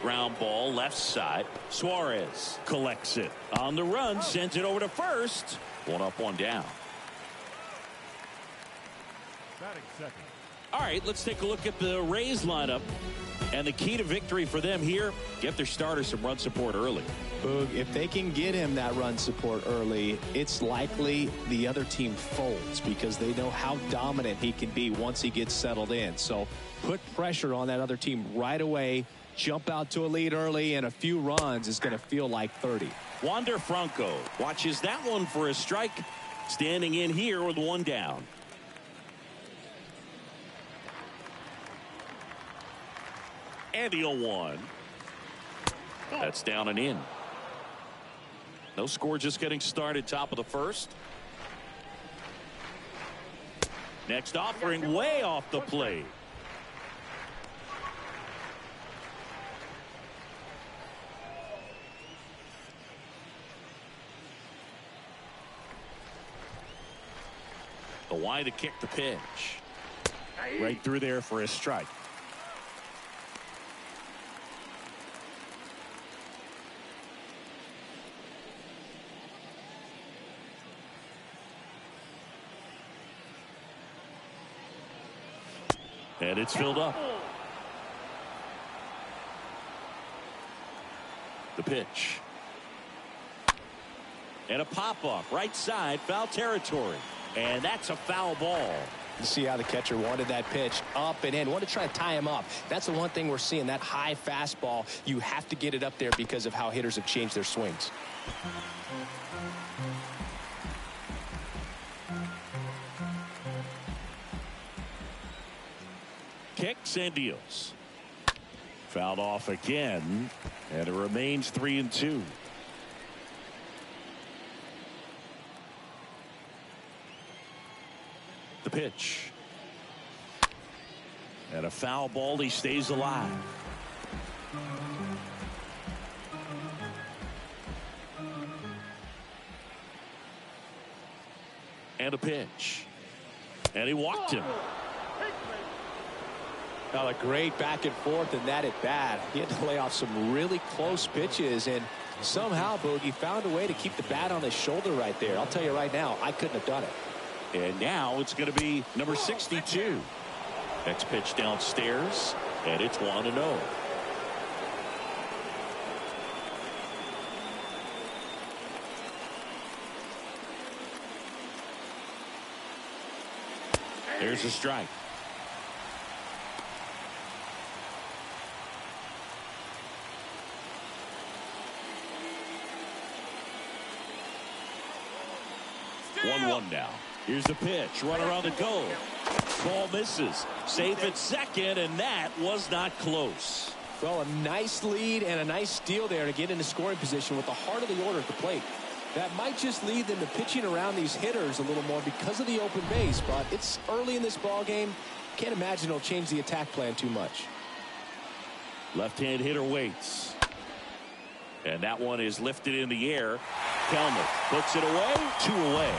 Ground ball left side. Suarez collects it on the run, sends it over to first. 1 up, 1 down. All right, let's take a look at the Rays lineup. And the key to victory for them here, get their starter some run support early. Boog, if they can get him that run support early, it's likely the other team folds because they know how dominant he can be once he gets settled in. So put pressure on that other team right away. Jump out to a lead early, and a few runs is going to feel like 30. Wander Franco watches that one for a strike. Standing in here with 1 down. And the 0-1. That's down and in. No score, just getting started, top of the first. Next offering way off the plate. The wide to kick the pitch. Right through there for a strike. And it's filled up. The pitch. And a pop-up right side, foul territory. And that's a foul ball. You see how the catcher wanted that pitch up and in. Wanted to try to tie him up. That's the one thing we're seeing, that high fastball. You have to get it up there because of how hitters have changed their swings. Kicks and deals. Fouled off again. And it remains 3-2. The pitch. And a foul ball. He stays alive. And a pitch. And he walked him. Now a great back and forth in that at bat. He had to lay off some really close pitches, and somehow Boogie found a way to keep the bat on his shoulder right there. I'll tell you right now, I couldn't have done it. And now it's going to be number 62. Next pitch downstairs, and it's 1-0. There's a strike. Still. 1-1 now. Here's the pitch. Runner on the go. Ball misses. Safe at second, and that was not close. Well, a nice lead and a nice steal there to get into scoring position with the heart of the order at the plate. That might just lead them to pitching around these hitters a little more because of the open base, but it's early in this ball game. Can't imagine it'll change the attack plan too much. Left-hand hitter waits. And that one is lifted in the air. Kelmer puts it away. 2 away.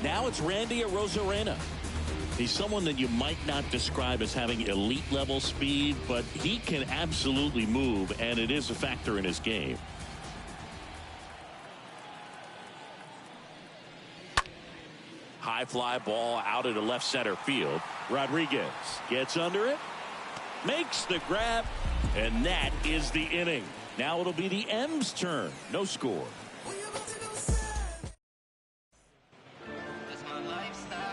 Now it's Randy Arozarena. He's someone that you might not describe as having elite level speed, but he can absolutely move, and it is a factor in his game. High fly ball out into left center field. Rodriguez gets under it. makes the grab, and that is the inning. Now it'll be the M's turn. No score.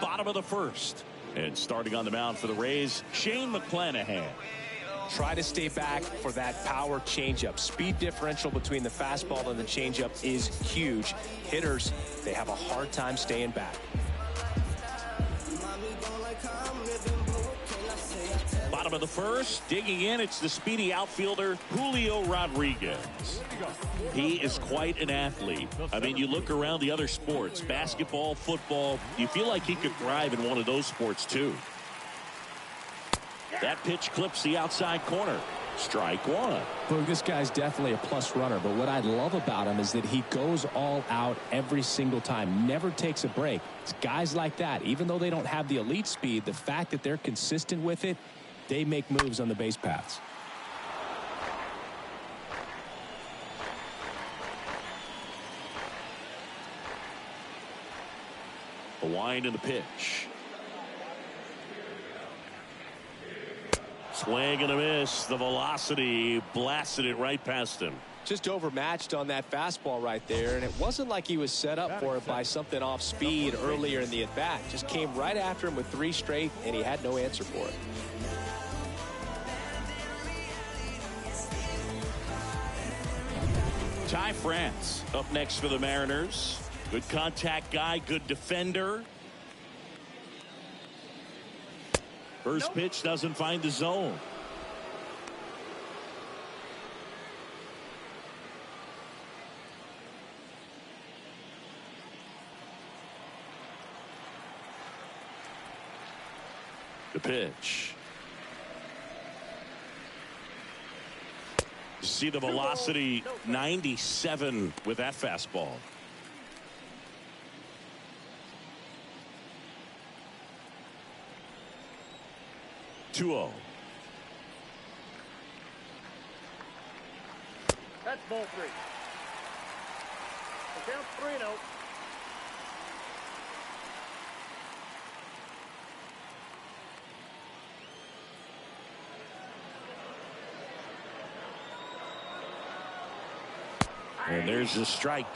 Bottom of the first. And starting on the mound for the Rays, Shane McClanahan. Try to stay back for that power changeup. Speed differential between the fastball and the changeup is huge. Hitters, they have a hard time staying back. Bottom of the first, digging in, it's the speedy outfielder Julio Rodriguez. He is quite an athlete. I mean, you look around the other sports, basketball, football, you feel like he could thrive in one of those sports too. That pitch clips the outside corner. Strike one. Look, this guy's definitely a plus runner, but what I love about him is that he goes all out every single time, never takes a break. It's guys like that, even though they don't have the elite speed, the fact that they're consistent with it, they make moves on the base paths. A wind in the pitch. Swing and a miss. The velocity blasted it right past him. Just overmatched on that fastball right there, and it wasn't like he was set up for it by something off speed earlier in the at-bat. Just came right after him with 3 straight, and he had no answer for it. Ty France up next for the Mariners. Good contact guy, good defender. First pitch doesn't find the zone. The pitch. You see the velocity 97 with that fastball. Two-0. That's ball 3. The count's 3-0. And there's the strike.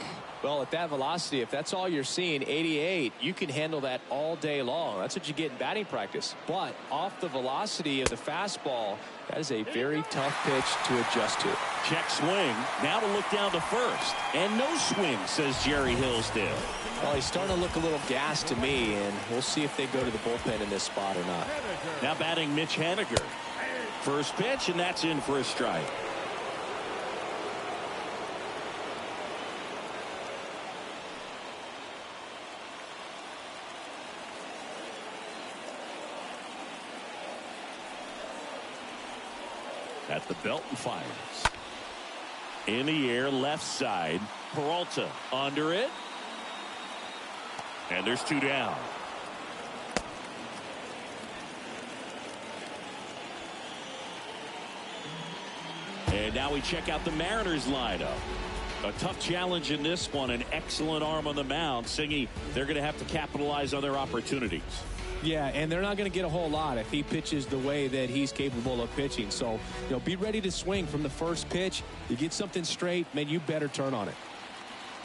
Well, at that velocity, if that's all you're seeing, 88, you can handle that all day long. That's what you get in batting practice. But off the velocity of the fastball, that is a very tough pitch to adjust to. Check swing. Now to look down to first. And no swing, says Jerry Hillsdale. Well, he's starting to look a little gassed to me, and we'll see if they go to the bullpen in this spot or not. Now batting Mitch Haniger. First pitch, and that's in for a strike. At the belt and fires. In the air, left side. Peralta under it. And there's 2 down. And now we check out the Mariners lineup. A tough challenge in this one. An excellent arm on the mound. Singy, they're going to have to capitalize on their opportunities. Yeah, and they're not going to get a whole lot if he pitches the way that he's capable of pitching. So, be ready to swing from the first pitch. You get something straight, man, you better turn on it.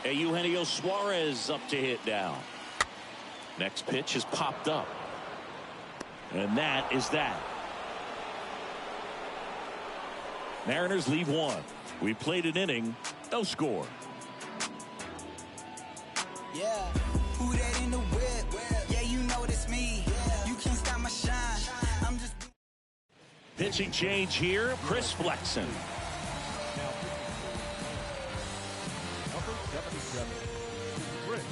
And Eugenio Suarez up to hit now. Next pitch is popped up. And that is that. Mariners leave 1. We played an inning, no score. Yeah, who that in the whip? Yeah, you know it's me. You can't stop my shine. I'm just Pitching change here, Chris Flexen. Number 77, Chris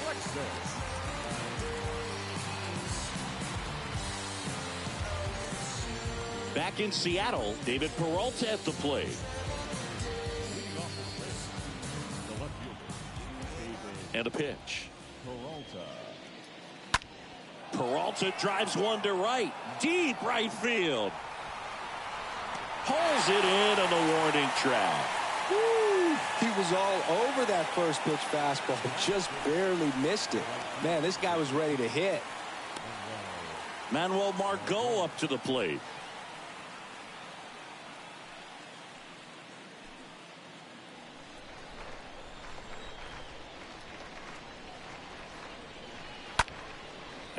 Flexen. Back in Seattle, David Peralta at the plate. Leading off the list, the left fielder, David And a pitch. Peralta. Peralta drives one to right. Deep right field. Pulls it in on the warning track. Woo! He was all over that first pitch fastball. Just barely missed it. Man, this guy was ready to hit. Manuel Margot up to the plate.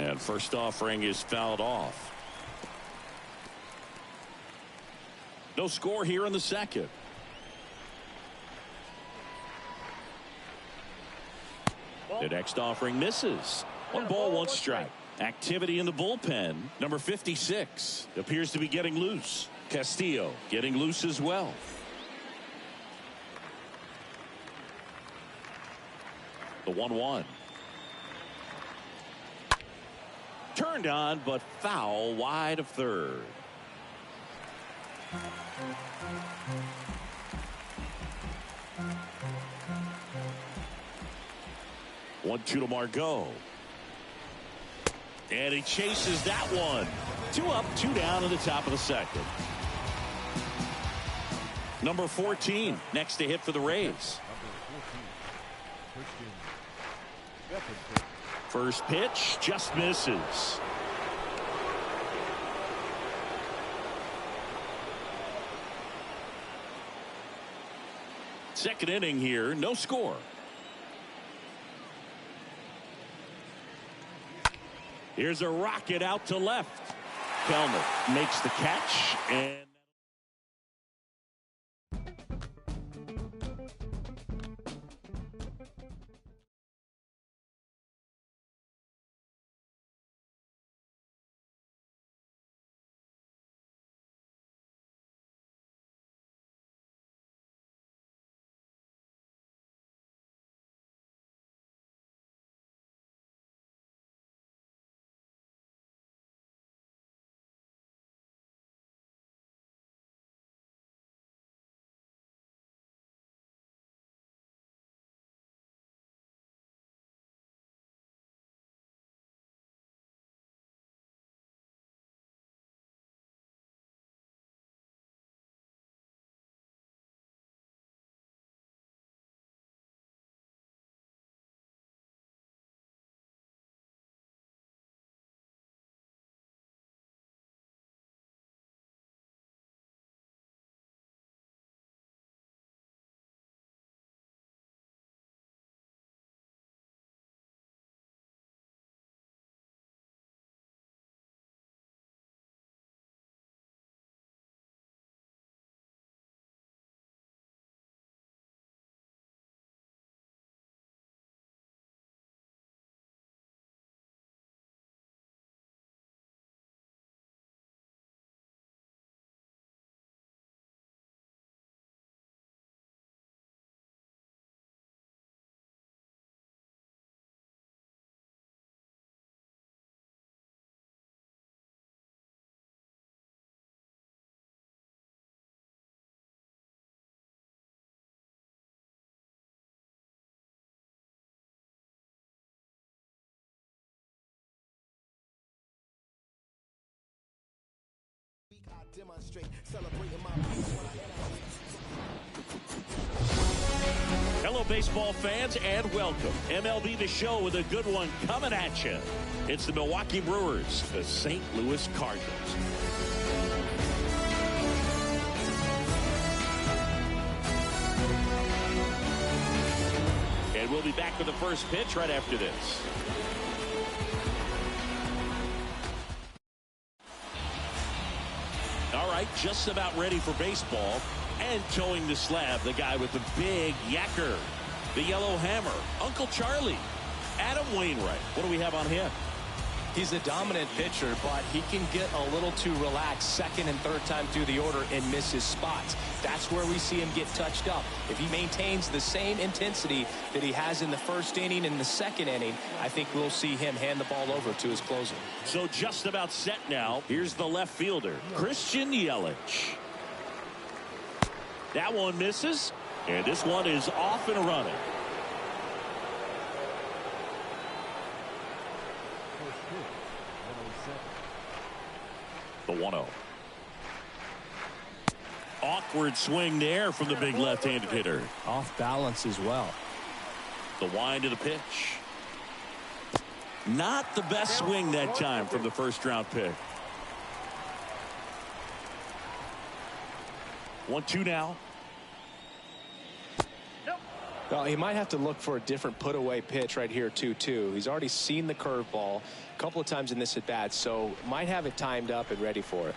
And first offering is fouled off. No score here in the second. The next offering misses. 1 ball, 1 strike. Activity in the bullpen. Number 56 appears to be getting loose. Castillo getting loose as well. The 1-1. Turned on, but foul wide of third. One-two to Margot. And he chases that one. 2 up, 2 down in the top of the second. Number 14 next to hit for the Rays. First pitch just misses. Second inning here, no score. Here's a rocket out to left. Kelmer makes the catch, and hello, baseball fans, and welcome. MLB The Show with a good one coming at you. It's the Milwaukee Brewers, the St. Louis Cardinals. And we'll be back with the first pitch right after this. All right, just about ready for baseball. And towing the slab, the guy with the big yacker, the yellow hammer, Uncle Charlie, Adam Wainwright. What do we have on him? He's a dominant pitcher, but he can get a little too relaxed second and third time through the order and miss his spots. That's where we see him get touched up. If he maintains the same intensity that he has in the first inning and the second inning, I think we'll see him hand the ball over to his closer. So just about set now. Here's the left fielder, Christian Yelich. That one misses, and this one is off and running. The 1-0. Awkward swing there from the big left-handed hitter. Off balance as well. The wind of the pitch. Not the best swing that time from the first-round pick. 1-2 now. Well, he might have to look for a different put-away pitch right here, too. He's already seen the curveball a couple of times in this at-bat, so might have it timed up and ready for it.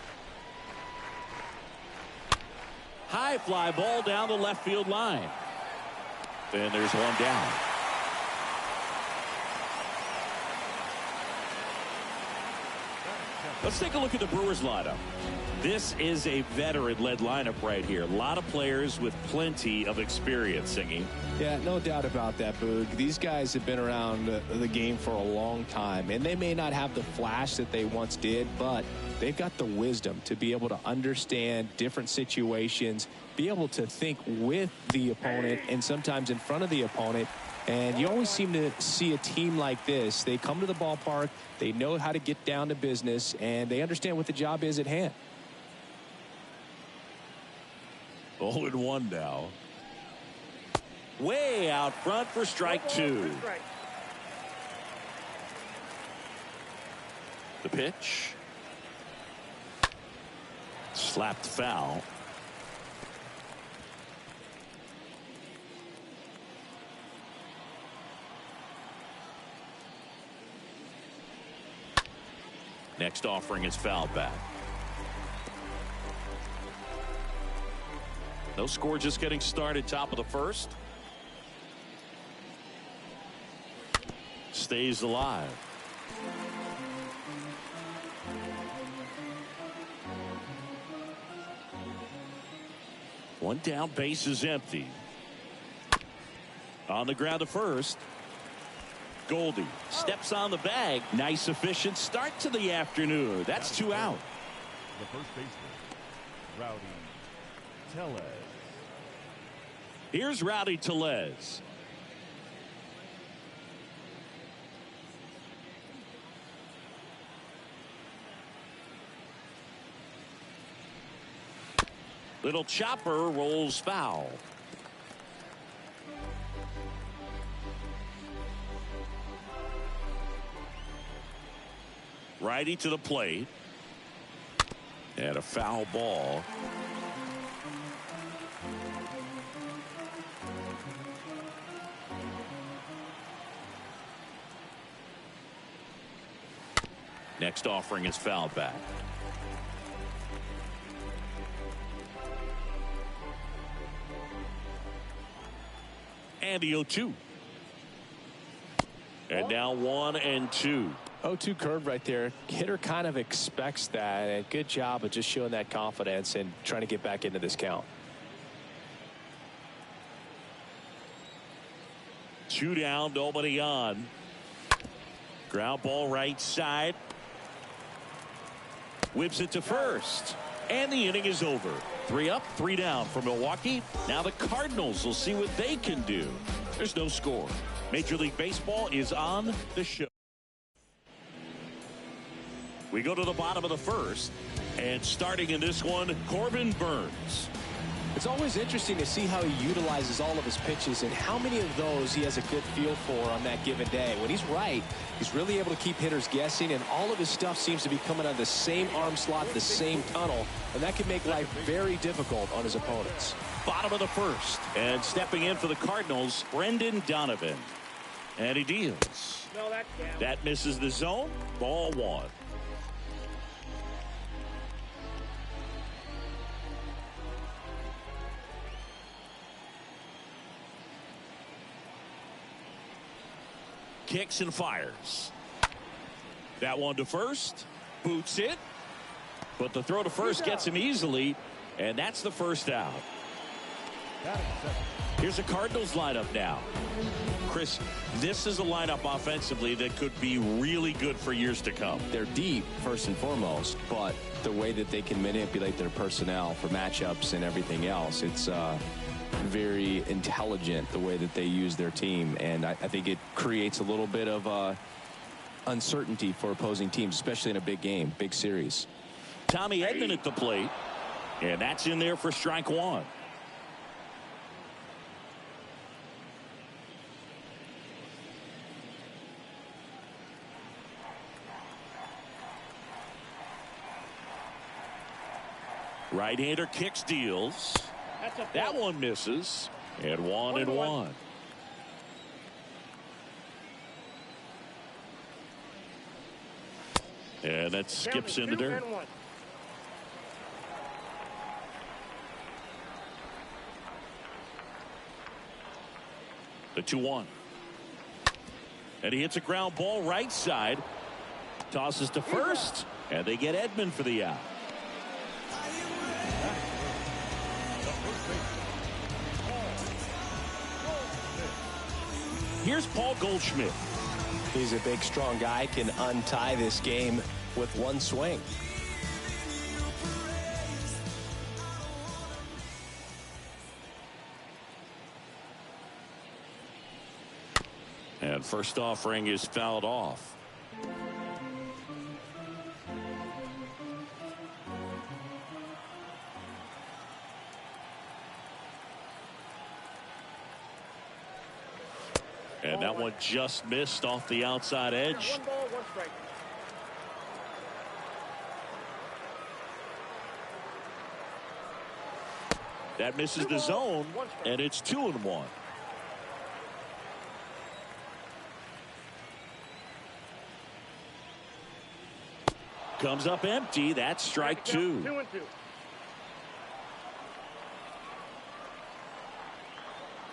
High fly ball down the left field line. And there's one down. Let's take a look at the Brewers lineup. This is a veteran-led lineup right here. A lot of players with plenty of experience, Singy. Yeah, no doubt about that, Boog. These guys have been around the game for a long time, and they may not have the flash that they once did, but they've got the wisdom to be able to understand different situations, be able to think with the opponent and sometimes in front of the opponent. And you always seem to see a team like this. They come to the ballpark, they know how to get down to business, and they understand what the job is at hand. 0-1 now. Way out front for strike two. The pitch. Slapped foul. Next offering is fouled back. No score, just getting started. Top of the first. Stays alive. One down, base is empty. On the ground to first. Goldie steps on the bag. Nice efficient start to the afternoon. That's 2 out. The first baseman, Rowdy Tellez. Here's Rowdy Tellez. Little chopper rolls foul. Righty to the plate. And a foul ball. Next offering is fouled back. And the 0-2. And now 1-2. 0-2 curve right there. Hitter kind of expects that, and good job of just showing that confidence and trying to get back into this count. 2 down, nobody on. Ground ball right side. Whips it to first. And the inning is over. 3 up, 3 down for Milwaukee. Now the Cardinals will see what they can do. There's no score. Major League Baseball is on the show. We go to the bottom of the first. And starting in this one, Corbin Burns. It's always interesting to see how he utilizes all of his pitches and how many of those he has a good feel for on that given day. When he's right, he's really able to keep hitters guessing, and all of his stuff seems to be coming out of the same arm slot, the same tunnel, and that can make life very difficult on his opponents. Bottom of the first, and stepping in for the Cardinals, Brendan Donovan. And he deals. No, that's down. That misses the zone. Ball 1. Kicks and fires. That one to first. Boots it. But the throw to first gets him easily. And that's the first out. Here's the Cardinals lineup now. Chris, this is a lineup offensively that could be really good for years to come. They're deep, first and foremost, but the way that they can manipulate their personnel for matchups and everything else, it's very intelligent the way that they use their team, and I think it creates a little bit of uncertainty for opposing teams, especially in a big game, big series. Tommy Edman at the plate, and that's in there for strike 1. Right-hander kicks, deals. That one misses. And 1-1. And that skips into dirt. The 2-1. And he hits a ground ball right side. Tosses to first. And they get Edman for the out. Here's Paul Goldschmidt. He's a big, strong guy, can untie this game with one swing. And first offering is fouled off. And that one just missed off the outside edge. 1 ball, 1 strike. That misses the zone, and it's 2-1. Comes up empty. That's strike 2.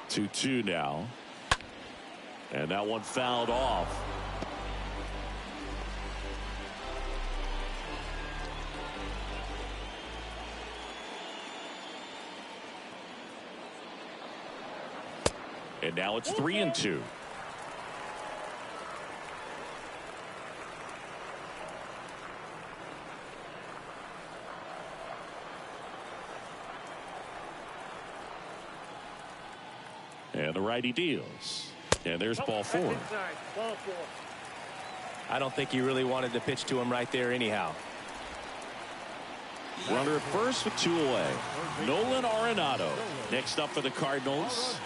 2-2. 2-2 now. And that one fouled off. And now it's 3-2. And the righty deals. And there's ball 4. Ball 4. I don't think he really wanted to pitch to him right there anyhow. Runner at first with 2 away. Nolan Arenado next up for the Cardinals.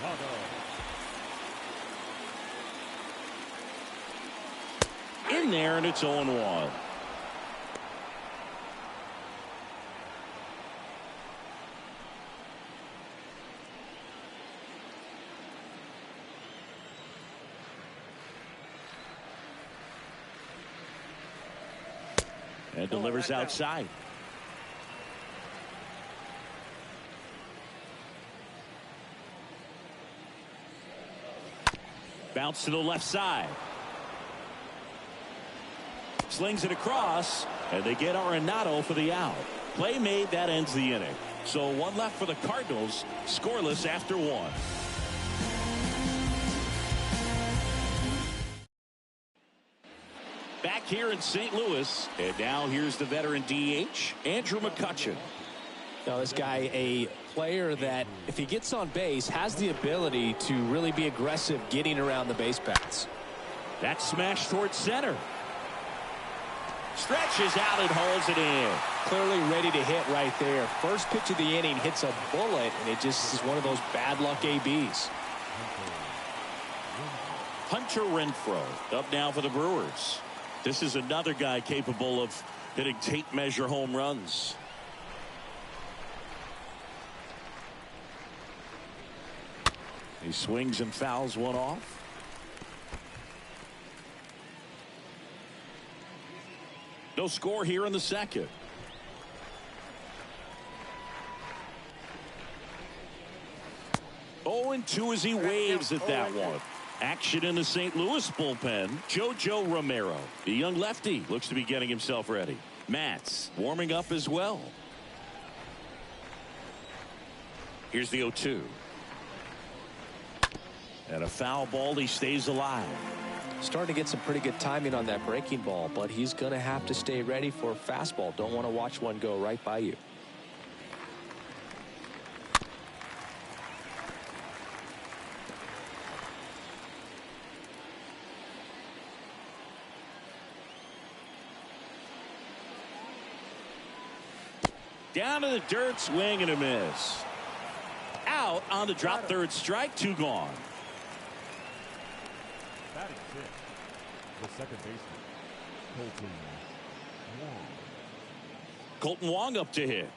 In there, and it's 0-1. And delivers outside. Bounce to the left side. Slings it across, and they get Arenado for the out. Play made, that ends the inning. So 1 left for the Cardinals, scoreless after 1. Back here in St. Louis, and now here's the veteran DH, Andrew McCutchen. Now this guy, a player that if he gets on base has the ability to really be aggressive getting around the base paths. That smash towards center. Stretches out and holds it in. Clearly ready to hit right there. First pitch of the inning hits a bullet, and it just is one of those bad luck ABs. Hunter Renfroe up now for the Brewers. This is another guy capable of hitting tape measure home runs. He swings and fouls one off. No score here in the second. Oh, and 2 as he waves at that one. Action in the St. Louis bullpen. JoJo Romero, the young lefty, looks to be getting himself ready. Matz warming up as well. Here's the 0-2. And a foul ball. He stays alive. Starting to get some pretty good timing on that breaking ball, but he's going to have to stay ready for a fastball. Don't want to watch one go right by you. Down to the dirt, swing and a miss. Out on the drop, third strike, 2 gone. Batting 6, the second baseman, Colton Wong up to hit.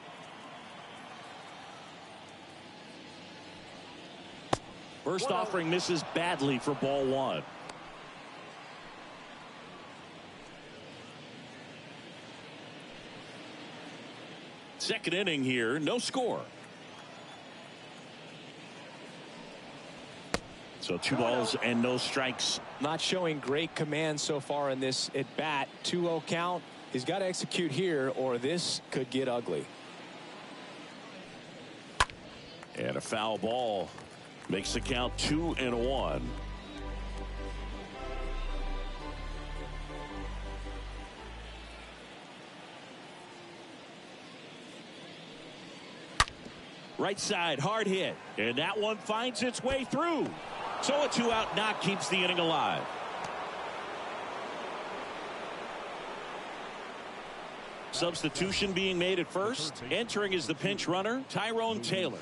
First offering misses badly for ball 1. Second inning here, no score. So 2 balls and no strikes. Not showing great command so far in this at bat. 2-0 count. He's got to execute here or this could get ugly. And a foul ball makes the count 2-1. Right side, hard hit. And that one finds its way through. So a 2-out knock keeps the inning alive. Substitution being made at first. Entering is the pinch runner, Tyrone Taylor.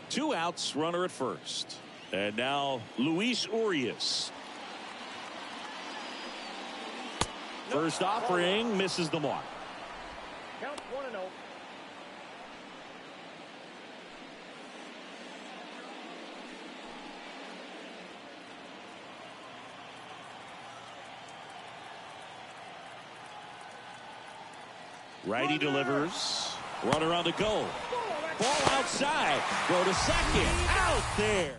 2 outs, runner at first. And now Luis Urias. First offering misses the mark. Count 1-0. Righty delivers. Runner on the go. Ball outside. Go to second. Out there.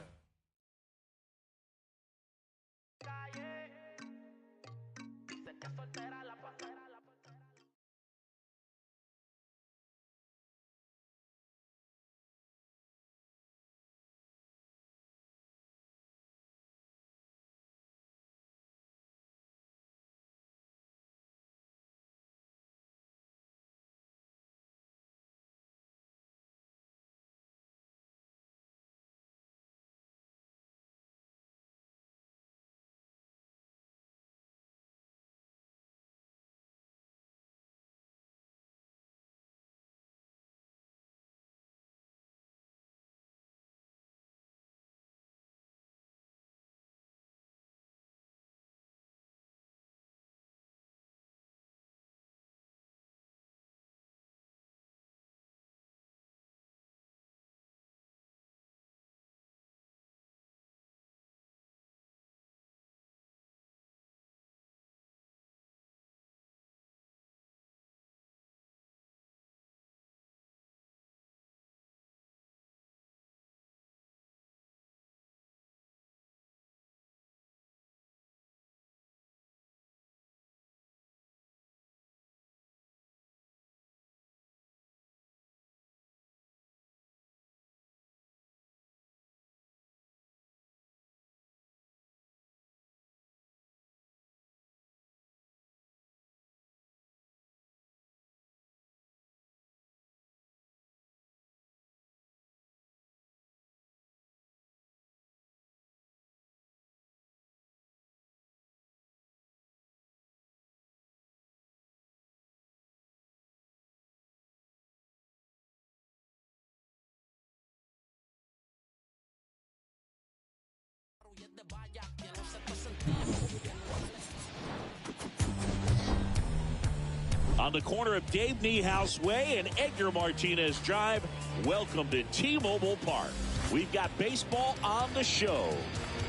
On the corner of Dave Niehaus Way and Edgar Martinez Drive, welcome to T-Mobile Park. We've got baseball on the show.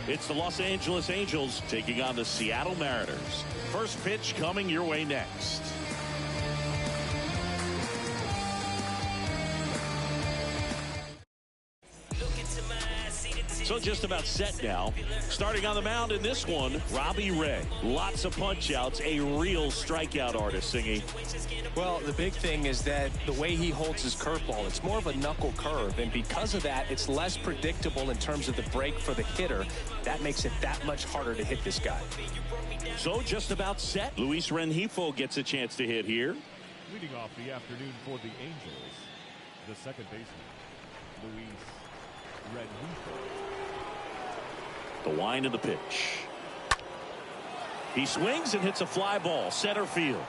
It's the Los Angeles Angels taking on the Seattle Mariners. First pitch coming your way next. So just about set now. Starting on the mound in this one, Robbie Ray. Lots of punch outs, a real strikeout artist, Singy. Well, the big thing is that the way he holds his curveball, it's more of a knuckle curve, and because of that, it's less predictable in terms of the break for the hitter. That makes it that much harder to hit this guy. So just about set. Luis Rengifo gets a chance to hit here. Leading off the afternoon for the Angels, the second baseman, Luis Rengifo. The wind of the pitch. He swings and hits a fly ball, center field.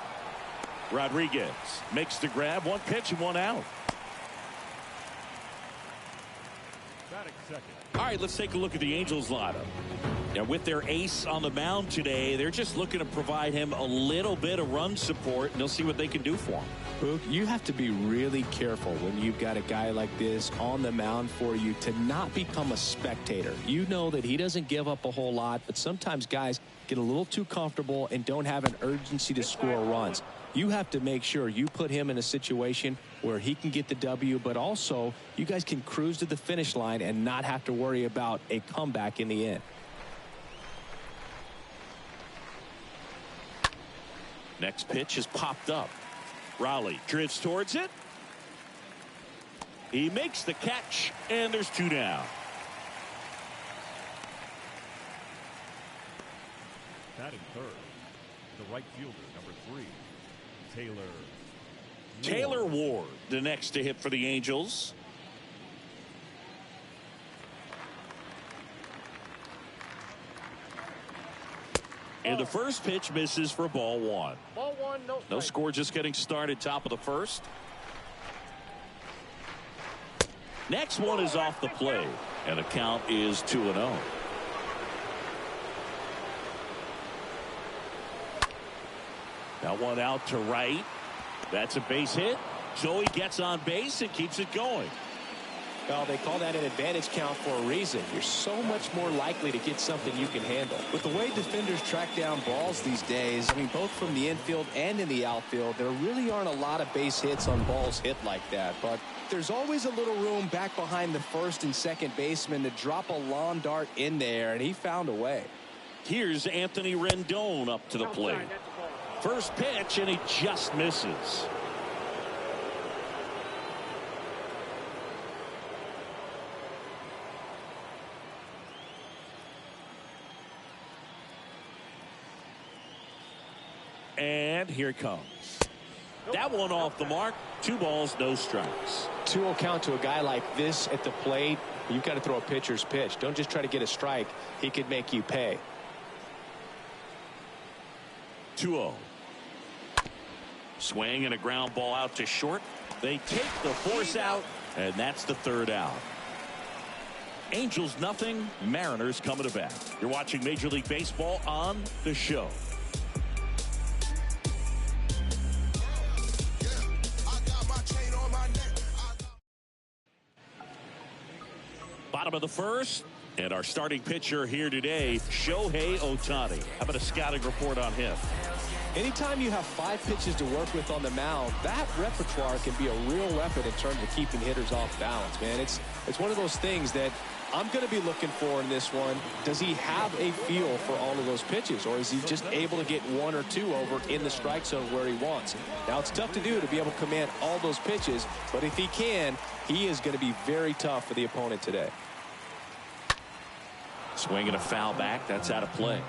Rodriguez makes the grab, 1 pitch and 1 out. Batting second. All right, let's take a look at the Angels lineup. Now, with their ace on the mound today, they're just looking to provide him a little bit of run support, and they'll see what they can do for him. Boog, you have to be really careful when you've got a guy like this on the mound for you to not become a spectator. You know that he doesn't give up a whole lot, but sometimes guys get a little too comfortable and don't have an urgency to score runs. You have to make sure you put him in a situation where he can get the W, but also you guys can cruise to the finish line and not have to worry about a comeback in the end. Next pitch is popped up. Raleigh drifts towards it. He makes the catch, and there's 2 down. Batting third, the right fielder, number 3, Taylor Ward, the next to hit for the Angels. And the first pitch misses for ball 1. Ball 1, no strike. No score, just getting started, top of the first. Next one is off the plate, and the count is 2-0. That one out to right. That's a base hit. Joey gets on base and keeps it going. Well, they call that an advantage count for a reason. You're so much more likely to get something you can handle. With the way defenders track down balls these days, I mean, both from the infield and in the outfield, there really aren't a lot of base hits on balls hit like that. But there's always a little room back behind the first and second baseman to drop a lawn dart in there, and he found a way. Here's Anthony Rendon up to the plate. First pitch, and he just misses. And here it comes. That one off the mark. 2 balls, no strikes. 2-0 count to a guy like this at the plate. You've got to throw a pitcher's pitch. Don't just try to get a strike. He could make you pay. 2-0. Swing and a ground ball out to short. They take the force out, and that's the 3rd out. Angels nothing, Mariners coming to bat. You're watching Major League Baseball on The Show. Bottom of the first, and our starting pitcher here today, Shohei Ohtani. How about a scouting report on him? Anytime you have 5 pitches to work with on the mound, that repertoire can be a real weapon in terms of keeping hitters off balance, man. It's one of those things that I'm going to be looking for in this one. Does he have a feel for all of those pitches, or is he just able to get 1 or 2 over in the strike zone where he wants? Now, it's tough to do to be able to command all those pitches, but if he can, he is going to be very tough for the opponent today. Swing and a foul back. That's out of play.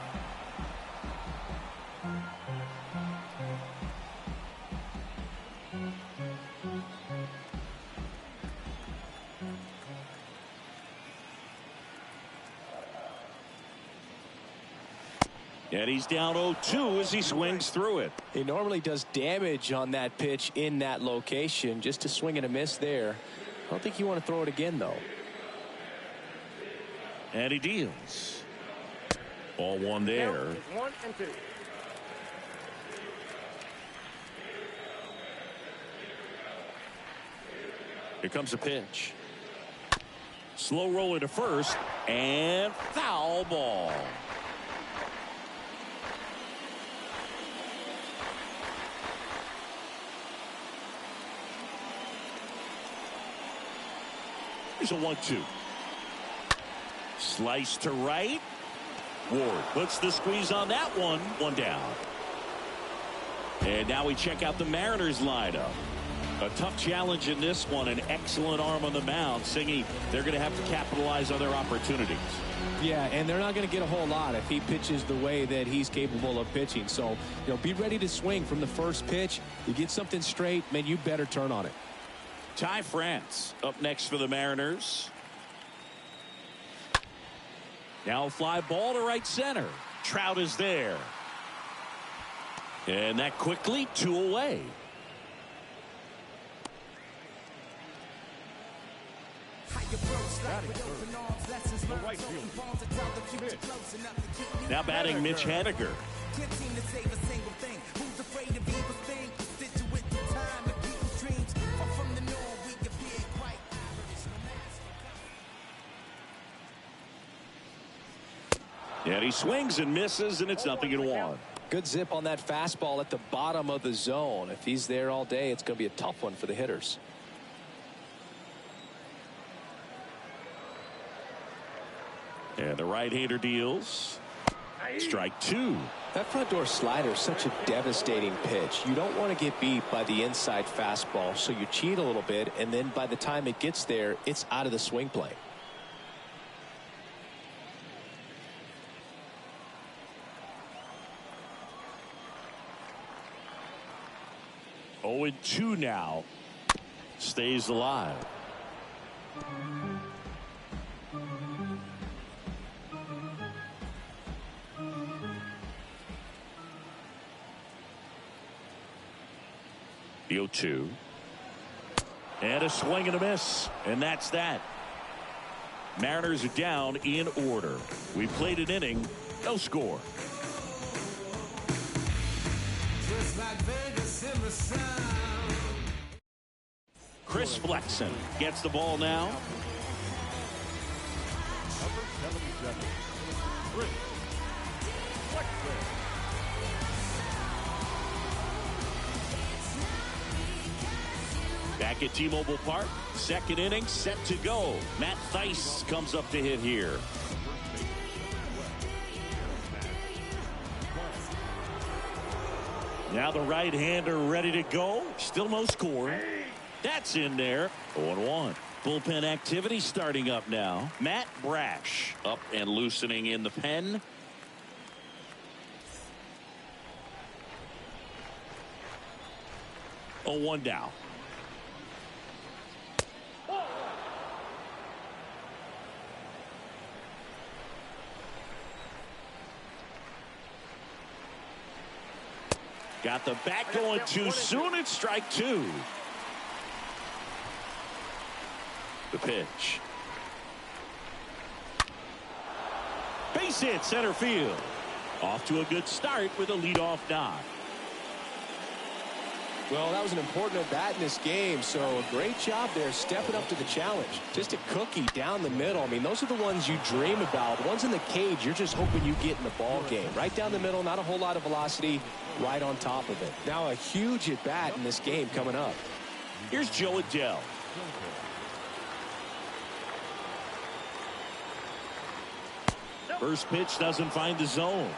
And he's down 0-2 as he swings through it. He normally does damage on that pitch in that location. Just to swing and a miss there. I don't think you want to throw it again, though. And he deals. Ball 1 there. 1 and 2. Here comes a pitch. Slow roll into first, and foul ball. Here's a 1-2. Slice to right. Ward puts the squeeze on that one. 1 down. And now we check out the Mariners lineup. A tough challenge in this one. An excellent arm on the mound. Singy, they're going to have to capitalize on their opportunities. Yeah, and they're not going to get a whole lot if he pitches the way that he's capable of pitching. So, be ready to swing from the first pitch. You get something straight, man, you better turn on it. Ty France up next for the Mariners. Now a fly ball to right center. Trout is there. And that quickly 2 away. Now batting Mitch Haniger. And he swings and misses, and it's 0-1. Good zip on that fastball at the bottom of the zone. If he's there all day, it's going to be a tough one for the hitters. And the right-hander deals. Strike two. That front door slider is such a devastating pitch. You don't want to get beat by the inside fastball, so you cheat a little bit, and then by the time it gets there, it's out of the swing plane. Oh, 0-2 now. Stays alive. The 0-2. And a swing and a miss. And that's that. Mariners are down in order. We played an inning. No score. Just like Vegas in the sun. Chris Flexen gets the ball now. Number 77, Chris Flexen. Back at T-Mobile Park, second inning set to go. Matt Thaiss comes up to hit here. Now the right-hander ready to go. Still no score. That's in there. 0-1. Bullpen activity starting up now. Matt Brash up and loosening in the pen. Oh, 1 down. Got the bat going too soon. It's strike two. The pitch. Base hit center field. Off to a good start with a leadoff knock. Well, that was an important at-bat in this game, so a great job there stepping up to the challenge. Just a cookie down the middle. I mean, those are the ones you dream about. The ones in the cage, you're just hoping you get in the ball game. Right down the middle, not a whole lot of velocity, right on top of it. Now a huge at-bat in this game coming up. Here's Joe Adell. First pitch doesn't find the zone.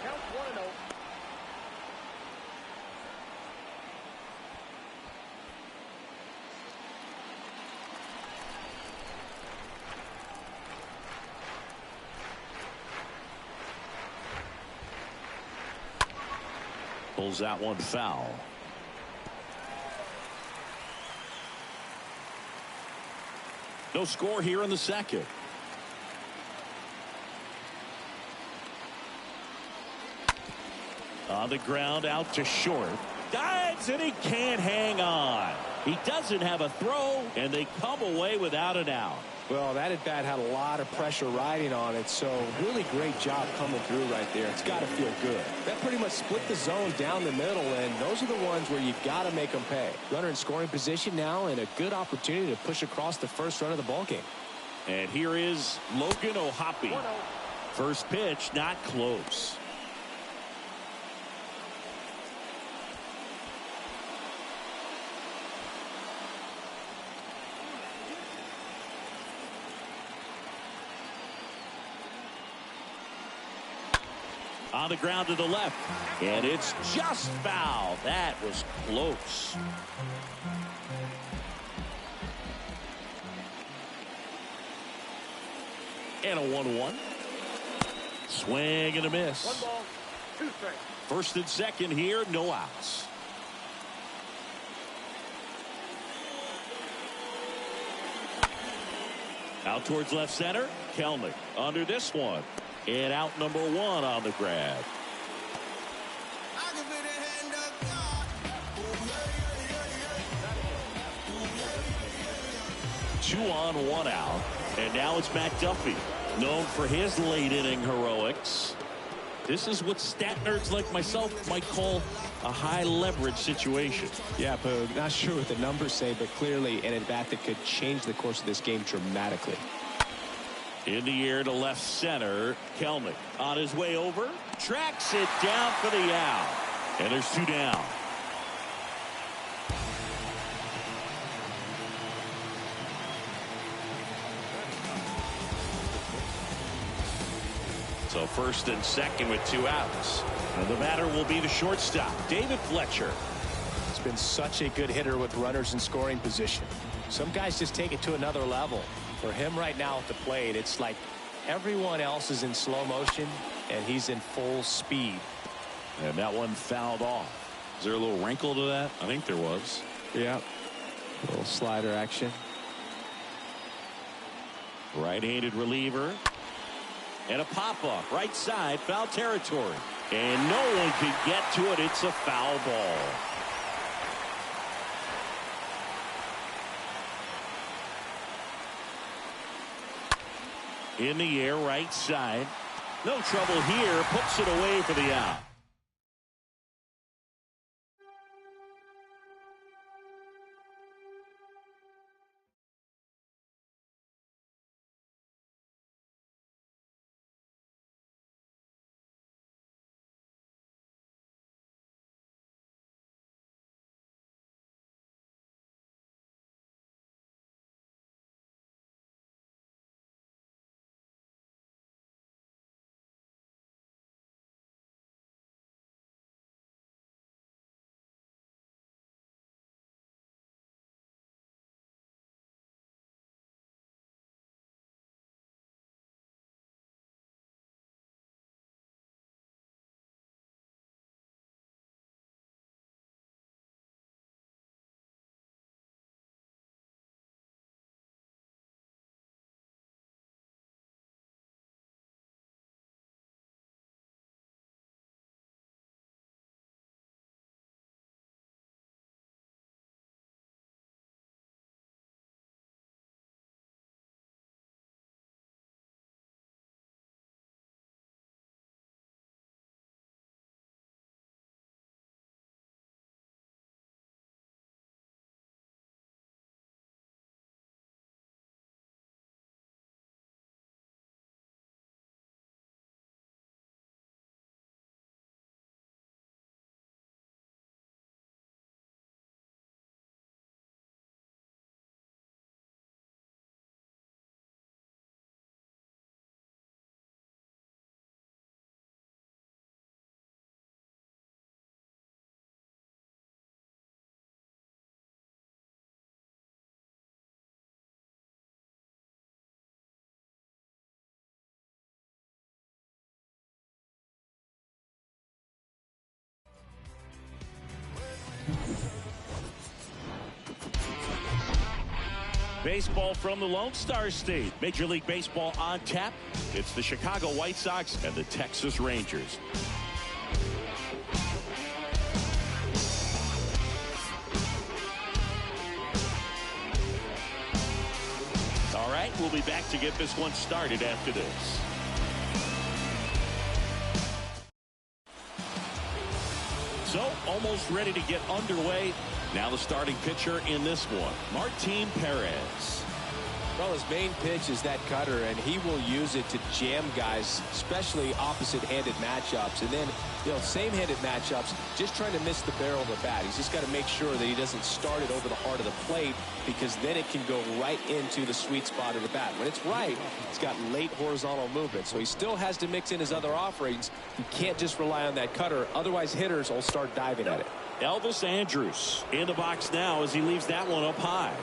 Pulls that one foul. No score here in the second. On the ground out to short. Dives and he can't hang on. He doesn't have a throw and they come away without an out. Well, that at-bat had a lot of pressure riding on it, so really great job coming through right there. It's got to feel good. That pretty much split the zone down the middle, and those are the ones where you've got to make them pay. Runner in scoring position now, and a good opportunity to push across the first run of the ballgame. And here is Logan O'Hoppe. First pitch, not close. On the ground to the left, and it's just foul. That was close. And a 1-1. Swing and a miss. 1 ball, 2 strikes. First and second here, no outs. Out towards left center, Kelnick under this one. And out number 1 on the grab. 2 on, 1 out. And now it's Matt Duffy, known for his late inning heroics. This is what stat nerds like myself might call a high leverage situation. Yeah, Poog, not sure what the numbers say, but clearly an at-bat that could change the course of this game dramatically. In the air to left center, Kelnick on his way over, tracks it down for the out. And there's 2 down. So 1st and 2nd with 2 outs. And the batter will be the shortstop, David Fletcher. He's been such a good hitter with runners in scoring position. Some guys just take it to another level. For him right now at the plate, it's like everyone else is in slow motion and he's in full speed. And that one fouled off. Is there a little wrinkle to that? I think there was. Yeah. A little slider action. Right-handed reliever. And a pop-up, right side, foul territory. And no one can get to it. It's a foul ball. In the air, right side. No trouble here. Puts it away for the out. Baseball from the Lone Star State. Major League Baseball on tap. It's the Chicago White Sox and the Texas Rangers. All right, we'll be back to get this one started after this. So, almost ready to get underway. Now the starting pitcher in this one, Martin Perez. Well, his main pitch is that cutter, and he will use it to jam guys, especially opposite-handed matchups. And then, same-handed matchups, just trying to miss the barrel of the bat. He's just got to make sure that he doesn't start it over the heart of the plate, because then it can go right into the sweet spot of the bat. When it's right, it's got late horizontal movement, so he still has to mix in his other offerings. He can't just rely on that cutter, otherwise hitters will start diving at it. Elvis Andrus in the box now as he leaves that one up high.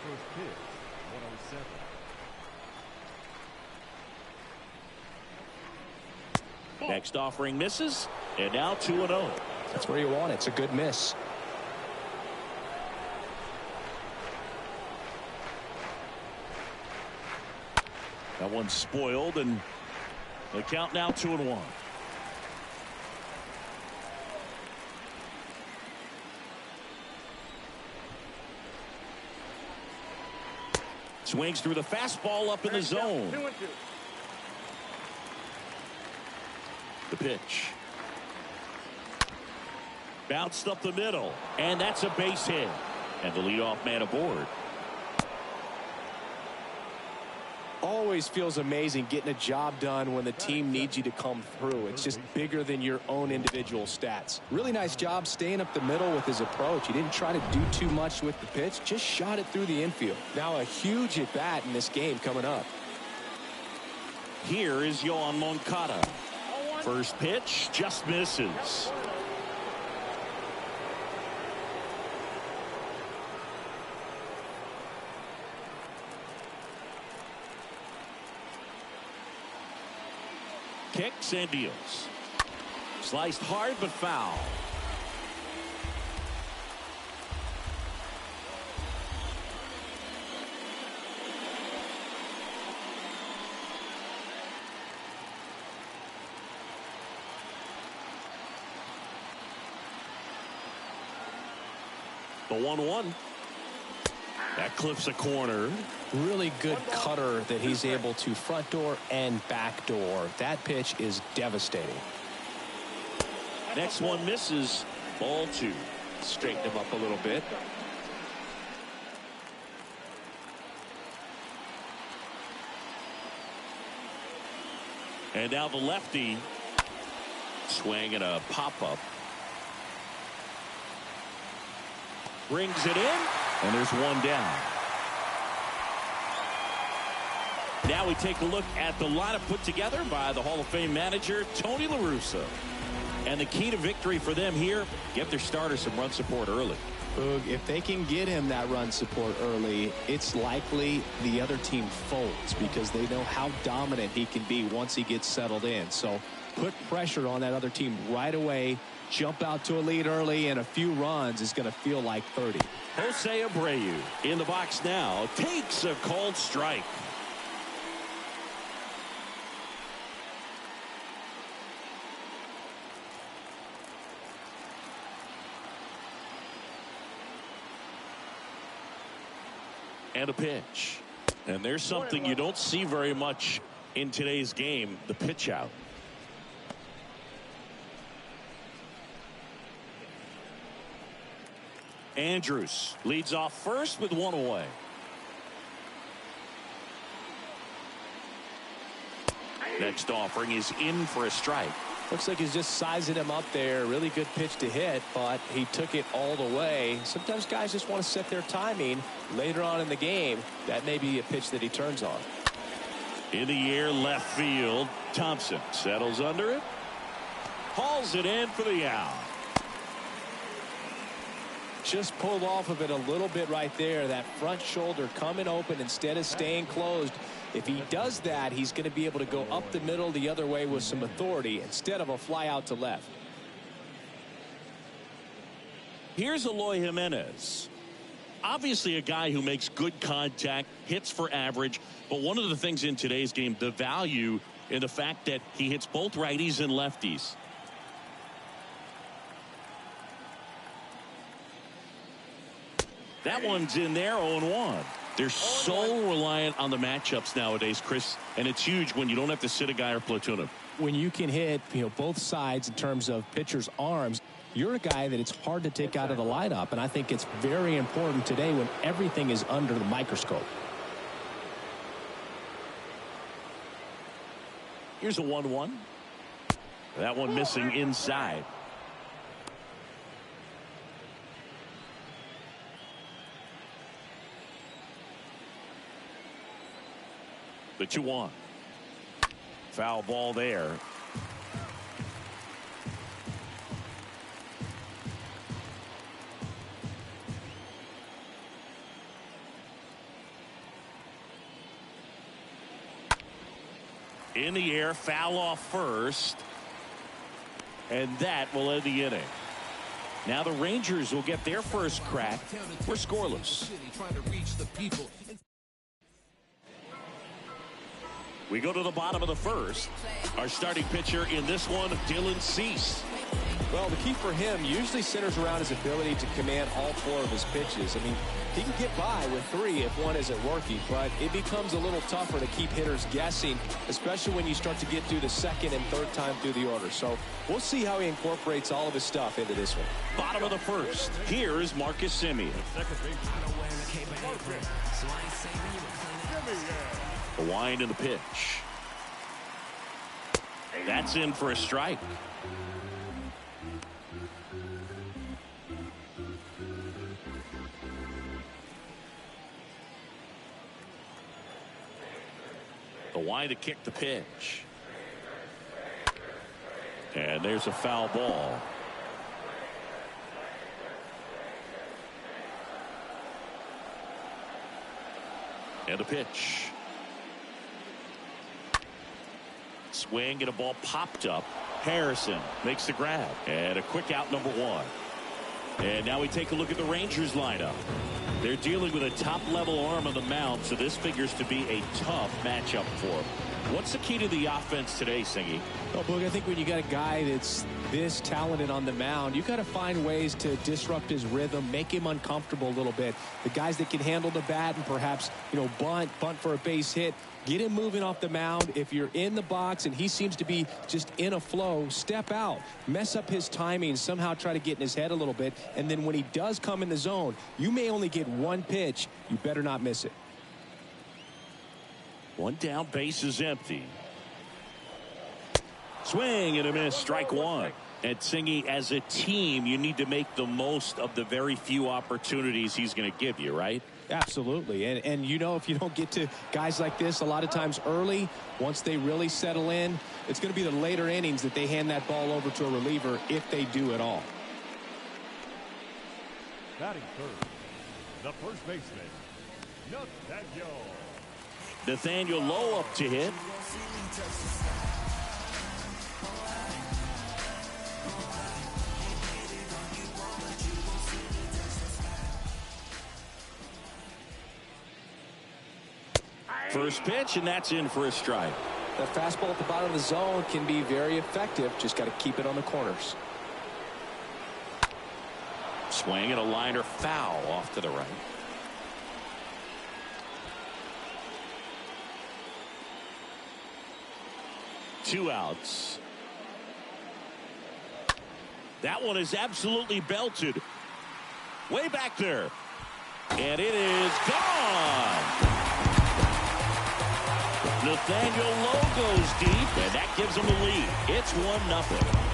First pitch, 107. Next offering misses, and now 2-0. That's where you want it. It's a good miss. That one's spoiled, and the count now 2-1. Swings through the fastball up in the zone. 2-2. The pitch. Bounced up the middle, and that's a base hit. And the leadoff man aboard. Always feels amazing getting a job done when the team needs you to come through. It's just bigger than your own individual stats. Really nice job staying up the middle with his approach. He didn't try to do too much with the pitch, just shot it through the infield. Now a huge at bat in this game coming up. Here is Yohan Moncada. First pitch just misses. Kicks and deals. Sliced hard but foul. The 1-1. That clips a corner. Really good cutter that he's able to front door and back door. That pitch is devastating. Next one misses. Ball 2. Straighten him up a little bit. And now the lefty. Swing and a pop-up. Brings it in. And there's one down. Now we take a look at the lineup put together by the Hall of Fame manager, Tony La Russa. And the key to victory for them here, get their starter some run support early. Boog, if they can get him that run support early, it's likely the other team folds because they know how dominant he can be once he gets settled in. So put pressure on that other team right away. Jump out to a lead early, and a few runs is going to feel like 30. Jose Abreu in the box now. Takes a called strike. And a pitch. And there's something you don't see very much in today's game, the pitch out. Andrews leads off first with one away. Next offering is in for a strike. Looks like he's just sizing him up there. Really good pitch to hit, but he took it all the way. Sometimes guys just want to set their timing later on in the game. That may be a pitch that he turns on. In the air, left field. Thompson settles under it. Hauls it in for the out. Just pulled off of it a little bit right there. That front shoulder coming open instead of staying closed. If he does that, he's going to be able to go up the middle the other way with some authority instead of a fly out to left. Here's Eloy Jimenez. Obviously a guy who makes good contact, hits for average, but one of the things in today's game, the value in the fact that he hits both righties and lefties. That one's in there, 0-1. They're so reliant on the matchups nowadays, Chris, and it's huge when you don't have to sit a guy or platoon him. When you can hit, both sides in terms of pitchers' arms, you're a guy that it's hard to take out of the lineup, and I think it's very important today when everything is under the microscope. Here's a 1-1. That one missing inside. The 2-1. Foul ball there. In the air, foul off first. And that will end the inning. Now the Rangers will get their first crack. We're scoreless. We go to the bottom of the first. Our starting pitcher in this one, Dylan Cease. Well, the key for him usually centers around his ability to command all four of his pitches. I mean, he can get by with three if one isn't working, but it becomes a little tougher to keep hitters guessing, especially when you start to get through the second and third time through the order. So we'll see how he incorporates all of his stuff into this one. Bottom of the first. Here is Marcus Semien. The wind and the pitch. That's in for a strike. The wind to kick the pitch. And there's a foul ball. And the pitch. Swing and a ball popped up. Harrison makes the grab. And a quick out, number one. And now we take a look at the Rangers lineup. They're dealing with a top-level arm on the mound, so this figures to be a tough matchup for them. What's the key to the offense today, Singy? Well, Boog, I think when you got a guy that's this talented on the mound, you got to find ways to disrupt his rhythm, make him uncomfortable a little bit. The guys that can handle the bat and perhaps, bunt for a base hit, get him moving off the mound. If you're in the box and he seems to be just in a flow, step out, mess up his timing, somehow try to get in his head a little bit. And then when he does come in the zone, you may only get one pitch. You better not miss it. One down, base is empty. Swing and a miss, strike one. And Singy, as a team, you need to make the most of the very few opportunities he's going to give you, right? Absolutely. And if you don't get to guys like this a lot of times early, once they really settle in, it's going to be the later innings that they hand that ball over to a reliever if they do at all. Batting third, the first baseman, Nathaniel Lowe up to hit. First pitch, and that's in for a strike. That fastball at the bottom of the zone can be very effective. Just got to keep it on the corners. Swing and a liner foul off to the right. Two outs. That one is absolutely belted. Way back there. And it is gone. Nathaniel Lowe goes deep, and that gives him the lead. It's 1-0.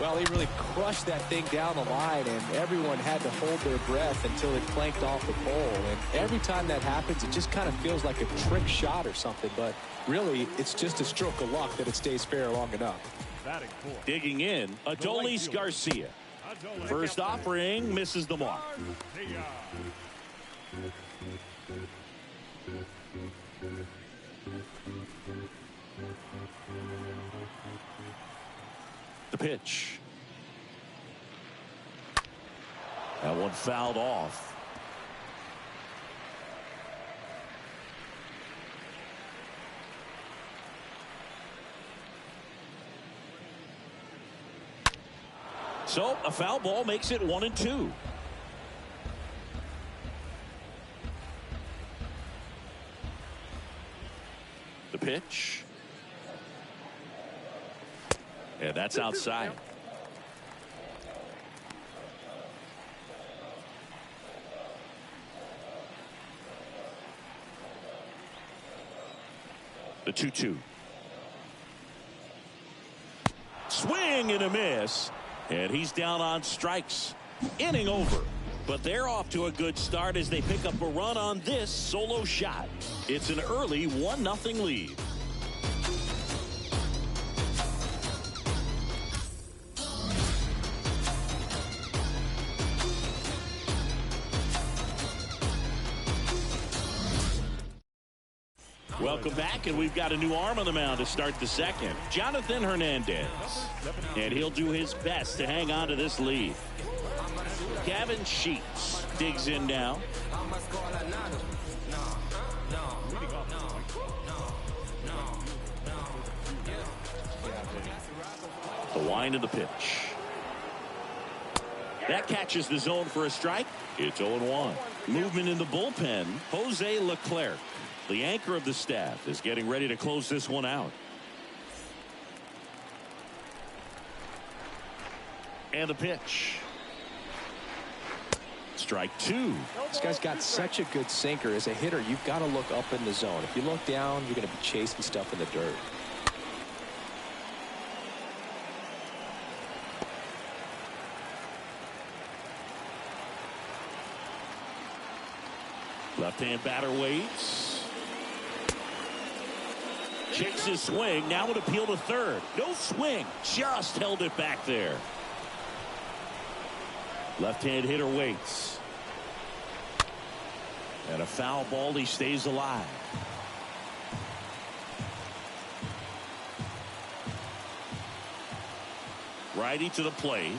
Well, he really crushed that thing down the line, and everyone had to hold their breath until it clanked off the pole. And every time that happens, it just kind of feels like a trick shot or something. But really, it's just a stroke of luck that it stays fair long enough. Digging in, Adolis Garcia. First offering misses the mark. The pitch. That one fouled off. So a foul ball makes it 1-2. The pitch. And that's outside. The 2-2. Swing and a miss. And he's down on strikes. Inning over. But they're off to a good start as they pick up a run on this solo shot. It's an early 1-0 lead. Welcome back, and we've got a new arm on the mound to start the second. Jonathan Hernandez. And he'll do his best to hang on to this lead. Gavin Sheets digs in now. The wind of the pitch. That catches the zone for a strike. It's 0-1. Movement in the bullpen. Jose Leclerc, the anchor of the staff, is getting ready to close this one out. And the pitch. Strike 2. This guy's got such a good sinker. As a hitter, you've got to look up in the zone. If you look down, you're going to be chasing stuff in the dirt. Left-hand batter waits. Checks his swing. Now an appeal to third. No swing. Just held it back there. Left-hand hitter waits. And a foul ball. He stays alive. Righty to the plate.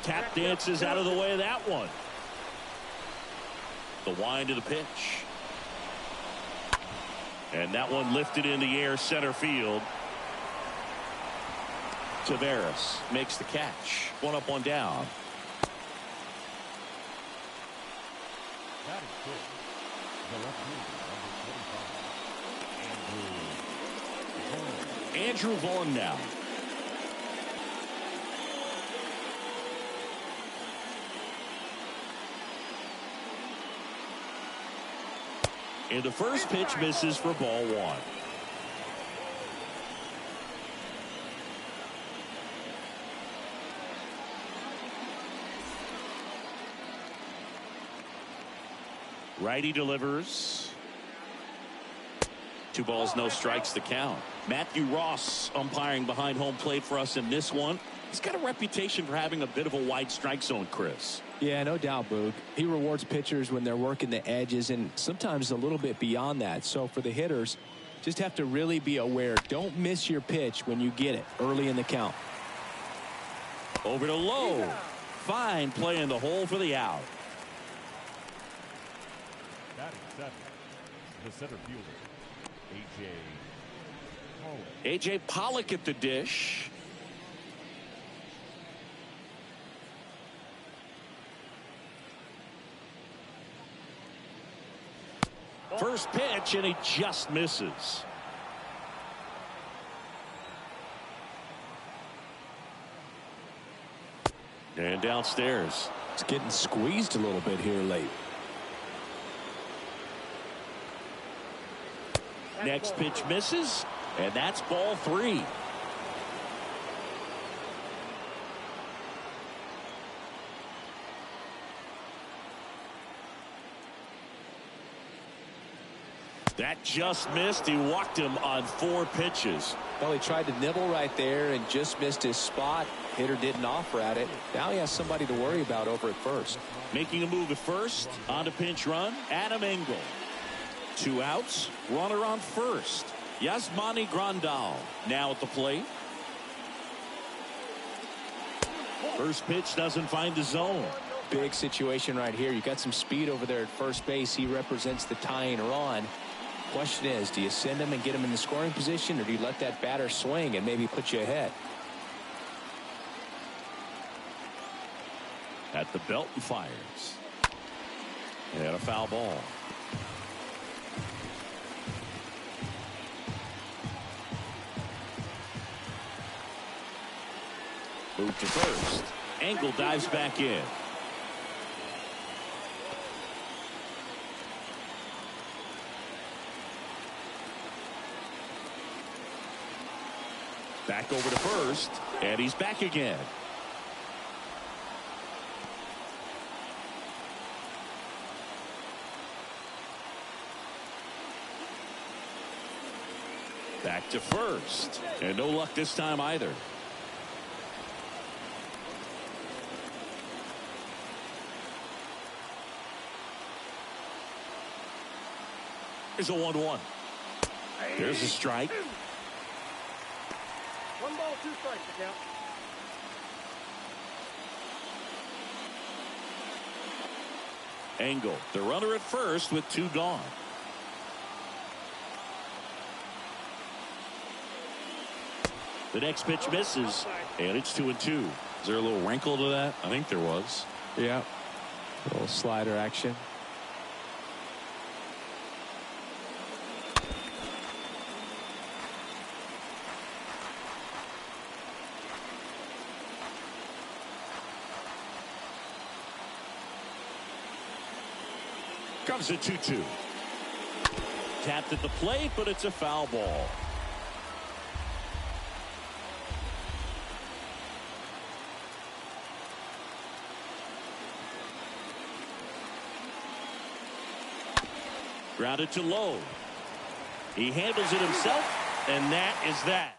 Tap dances out of the way of that one. The wind of the pitch. And that one lifted in the air center field. Taveras makes the catch. One up, one down. That is good. The left fielder, number 25. Andrew Vaughn now. And the first pitch misses for ball 1. Righty delivers. 2 balls, no strikes, the count. Matthew Ross umpiring behind home plate for us in this one. He's got a reputation for having a bit of a wide strike zone, Chris. Yeah, no doubt, Boog. He rewards pitchers when they're working the edges and sometimes a little bit beyond that. So for the hitters, just have to really be aware. Don't miss your pitch when you get it early in the count. Over to Lowe. Fine play in the hole for the out. Batting 7, the center fielder, A.J. Pollock. A.J. Pollock at the dish. First pitch, and he just misses. And downstairs. It's getting squeezed a little bit here late. Next pitch misses, and that's ball 3. That just missed. He walked him on 4 pitches. Well, he tried to nibble right there and just missed his spot. Hitter didn't offer at it. Now he has somebody to worry about over at first. Making a move at first. On to pinch run, Adam Engel. 2 outs. Runner on first. Yasmani Grandal now at the plate. First pitch doesn't find the zone. Big situation right here. You got some speed over there at first base. He represents the tying run. Question is, do you send him and get him in the scoring position, or do you let that batter swing and maybe put you ahead? At the belt and fires. And a foul ball. Move to first. Engel dives back in. Back over to first, and he's back again. Back to first, and no luck this time either. There's a 1-1. There's a strike. 1 ball, 2 strikes to count. Engel, the runner at first with 2 gone. The next pitch misses, and it's 2-2. Is there a little wrinkle to that? I think there was. Yeah. A little slider action. Comes a 2-2. Tapped at the plate, but it's a foul ball. Grounded to low. He handles it himself, and that is that.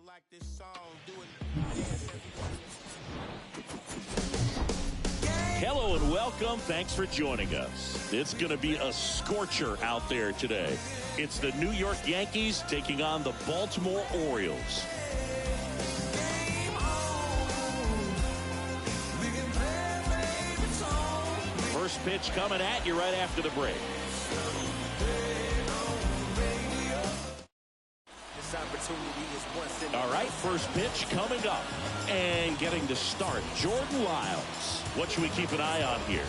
Like this song, do it. Hello and welcome. Thanks for joining us. It's going to be a scorcher out there today. It's the New York Yankees taking on the Baltimore Orioles. First pitch coming at you right after the break. All right, first pitch coming up and getting to start. Jordan Lyles. What should we keep an eye on here?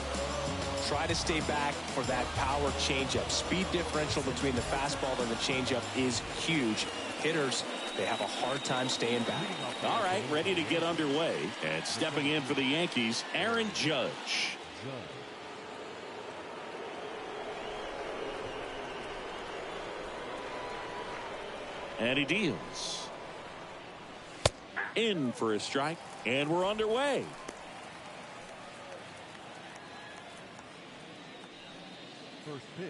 Try to stay back for that power changeup. Speed differential between the fastball and the changeup is huge. Hitters, they have a hard time staying back. All right, ready to get underway. And stepping in for the Yankees, Aaron Judge. And he deals. In for a strike, and we're underway. First pitch,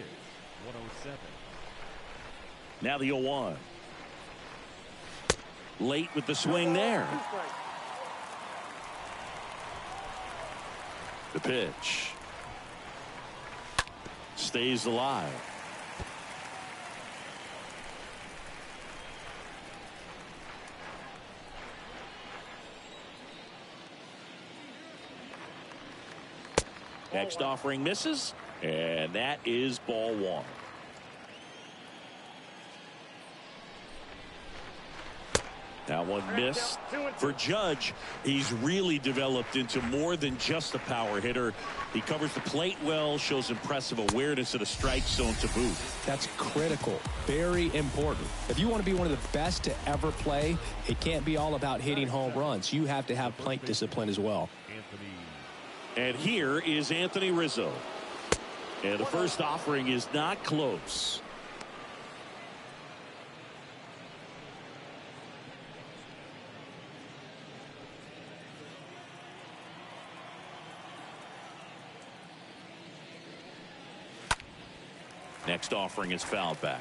107. Now the 0-1. Late with the swing there. The pitch. Stays alive. Next offering misses, and that is ball one. That one missed for Judge. He's really developed into more than just a power hitter. He covers the plate well, shows impressive awareness of the strike zone to boot. That's critical, very important. If you want to be one of the best to ever play, it can't be all about hitting home runs. You have to have plate discipline as well. And here is Anthony Rizzo. And the first offering is not close. Next offering is fouled back.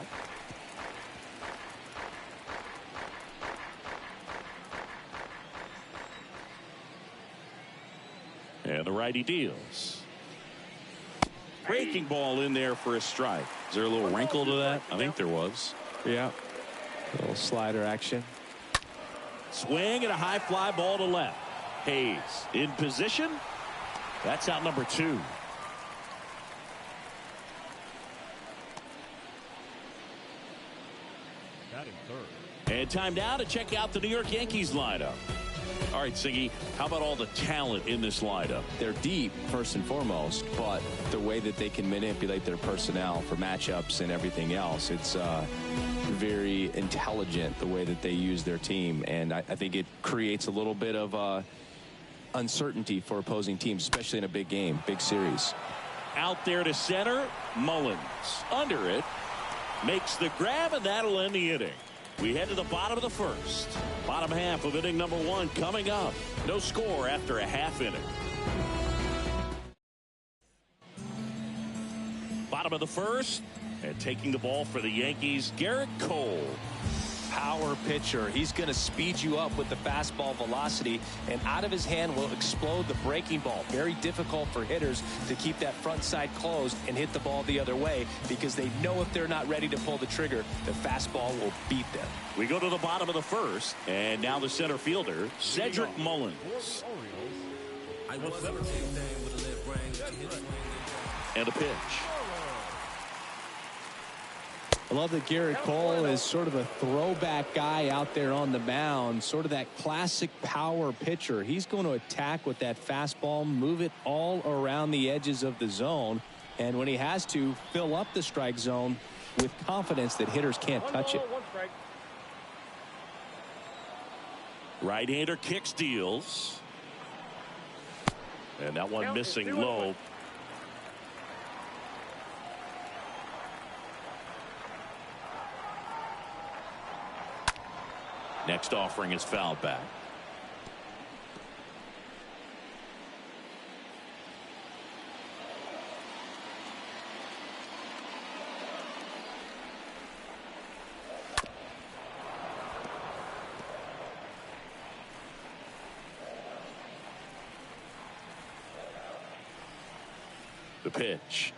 And the righty deals. Breaking ball in there for a strike. Is there a little wrinkle to that? I think there was. Yeah. A little slider action. Swing and a high fly ball to left. Hayes in position. That's out number 2. Batting third. And time now to check out the New York Yankees lineup. All right, Siggy, how about all the talent in this lineup? They're deep, first and foremost, but the way that they can manipulate their personnel for matchups and everything else, it's very intelligent the way that they use their team. And I think it creates a little bit of uncertainty for opposing teams, especially in a big game, big series. Out there to center, Mullins. Under it, makes the grab, and that'll end the inning. We head to the bottom of the first. Bottom half of inning number 1 coming up. No score after a half inning. Bottom of the first, and taking the ball for the Yankees, Garrett Cole. Power pitcher. He's going to speed you up with the fastball velocity, and out of his hand will explode the breaking ball. Very difficult for hitters to keep that front side closed and hit the ball the other way, because they know if they're not ready to pull the trigger, the fastball will beat them. We go to the bottom of the first, and now the center fielder, Cedric Mullins. And a pitch. I love that Garrett Cole is sort of a throwback guy out there on the mound, sort of that classic power pitcher. He's going to attack with that fastball, move it all around the edges of the zone, and when he has to, fill up the strike zone with confidence that hitters can't touch it. Right-hander kicks, deals. And that one missing low. Next offering is fouled back. The pitch.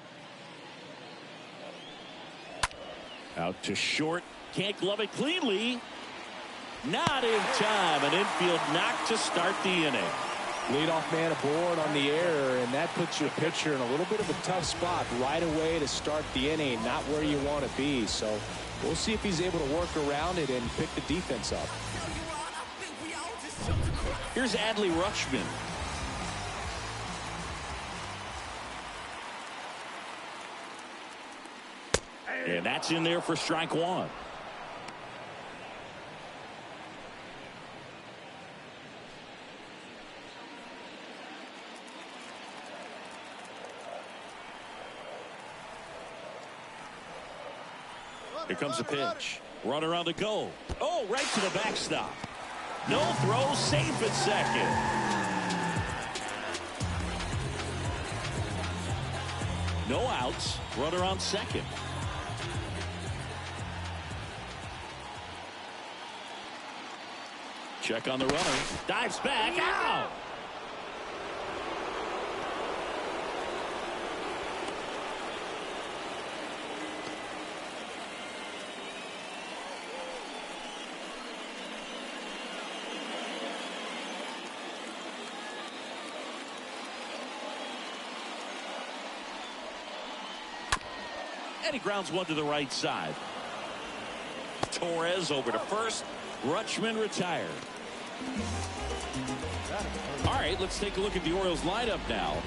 Out to short. Can't glove it cleanly. Not in time. An infield knock to start the inning. Leadoff man aboard on the error, and that puts your pitcher in a little bit of a tough spot right away to start the inning. Not where you want to be. So we'll see if he's able to work around it and pick the defense up. Here's Adley Rutschman. And that's in there for strike 1. Here comes the pitch. Runner on the go. Oh, right to the backstop. No throw, safe at second. No outs. Runner on second. Check on the runner. Dives back. Out. And he grounds one to the right side. Torres over to first. Rutschman retired. All right, let's take a look at the Orioles lineup now.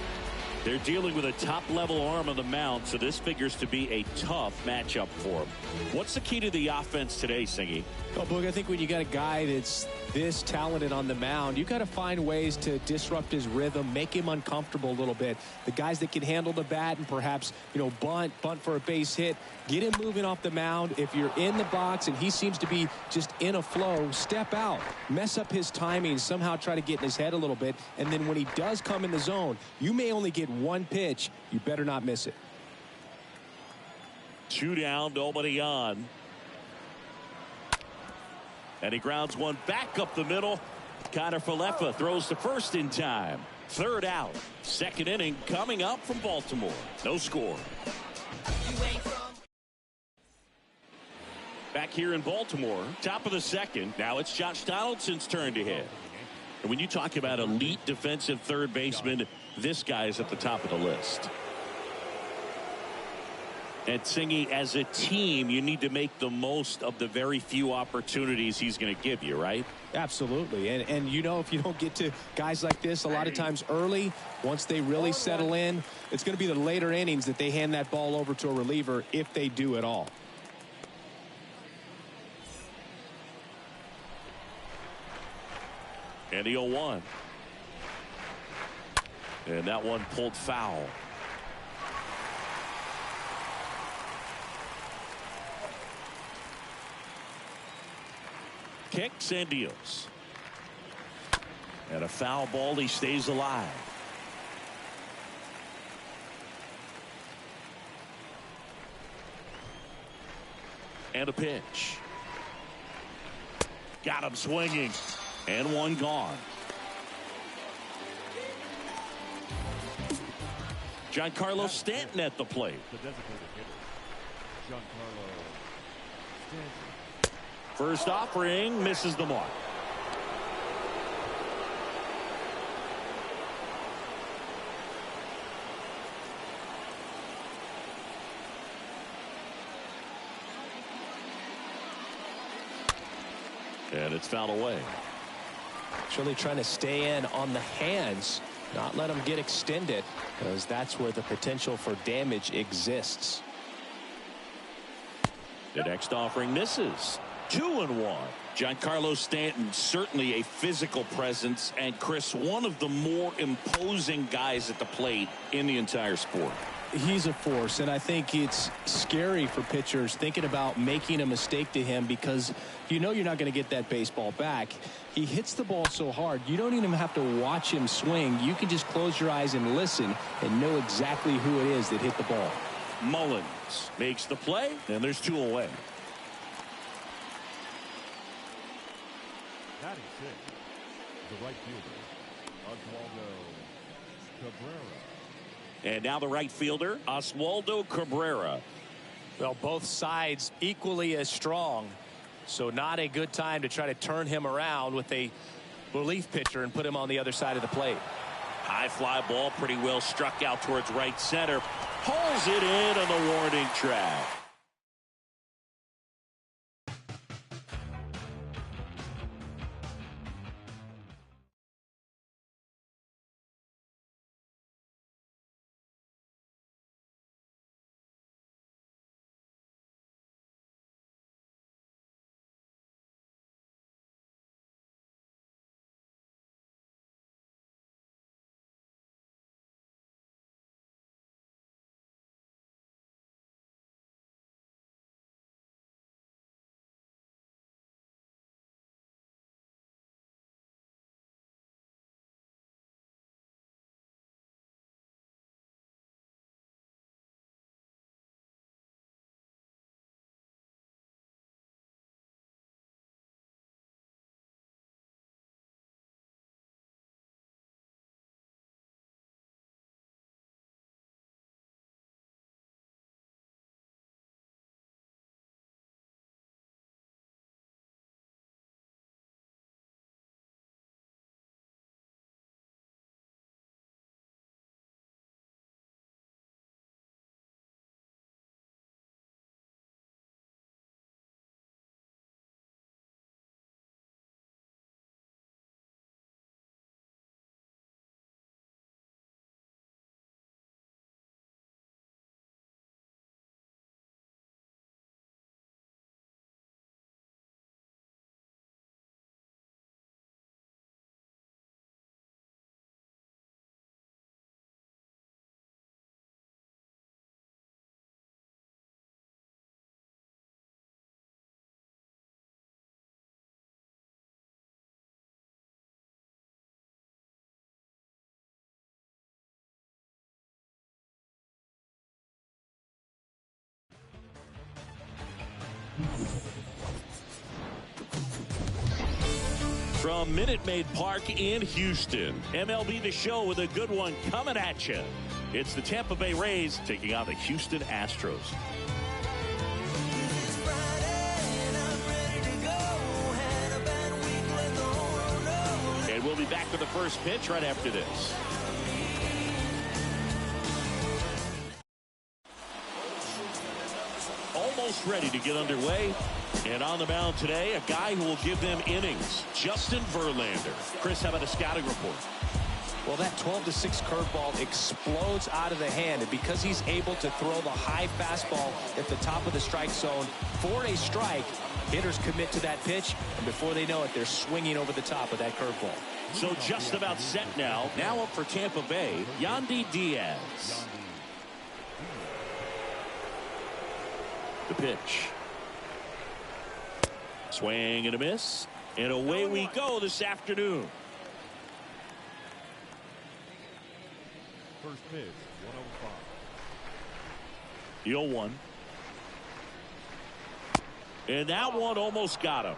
They're dealing with a top-level arm on the mound, so this figures to be a tough matchup for them. What's the key to the offense today, Singy? Well, Boog, I think when you got a guy that's this talented on the mound, you got to find ways to disrupt his rhythm, make him uncomfortable a little bit. The guys that can handle the bat and perhaps, bunt for a base hit, get him moving off the mound. If you're in the box and he seems to be just in a flow, step out, mess up his timing, somehow try to get in his head a little bit. And then when he does come in the zone, you may only get one pitch. You better not miss it. 2 down, nobody on. And he grounds one back up the middle. Connor Falefa throws to first in time. 3rd out. 2nd inning coming up from Baltimore. No score. Back here in Baltimore, top of the 2nd. Now it's Josh Donaldson's turn to hit. And when you talk about elite defensive third baseman, this guy is at the top of the list. And Singy, as a team, you need to make the most of the very few opportunities he's going to give you, right? Absolutely. And you know, if you don't get to guys like this a lot of times early, once they really settle in, it's going to be the later innings that they hand that ball over to a reliever, if they do at all. And the 0-1. And that one pulled foul. Kicks and deals. And a foul ball. He stays alive. And a pitch. Got him swinging. And one gone. Giancarlo Stanton at the plate. The designated hitter, Giancarlo Stanton. First offering misses the mark. And it's fouled away. It's really trying to stay in on the hands, not let them get extended, because that's where the potential for damage exists. The next offering misses. 2-1. Giancarlo Stanton, certainly a physical presence, and Chris, one of the more imposing guys at the plate in the entire sport. He's a force, and I think it's scary for pitchers thinking about making a mistake to him, because you know you're not going to get that baseball back. He hits the ball so hard, you don't even have to watch him swing. You can just close your eyes and listen and know exactly who it is that hit the ball. Mullins makes the play, and there's 2 away. Batting 6, the right fielder, Oswaldo Cabrera. And now the right fielder, Oswaldo Cabrera. Well, both sides equally as strong, so not a good time to try to turn him around with a relief pitcher and put him on the other side of the plate. High fly ball, pretty well struck out towards right center. Pulls it in on the warning track. From Minute Maid Park in Houston, MLB The Show with a good one coming at you. It's the Tampa Bay Rays taking on the Houston Astros. And we'll be back with the first pitch right after this. Almost ready to get underway. And on the mound today, a guy who will give them innings, Justin Verlander. Chris, how about a scouting report? Well, that 12-6 curveball explodes out of the hand, and because he's able to throw the high fastball at the top of the strike zone for a strike, hitters commit to that pitch, and before they know it, they're swinging over the top of that curveball. So just about set now. Now up for Tampa Bay, Yandy Diaz. The pitch. Swing and a miss. And away we go this afternoon. First pitch, 105. The 0-1. And that one almost got him.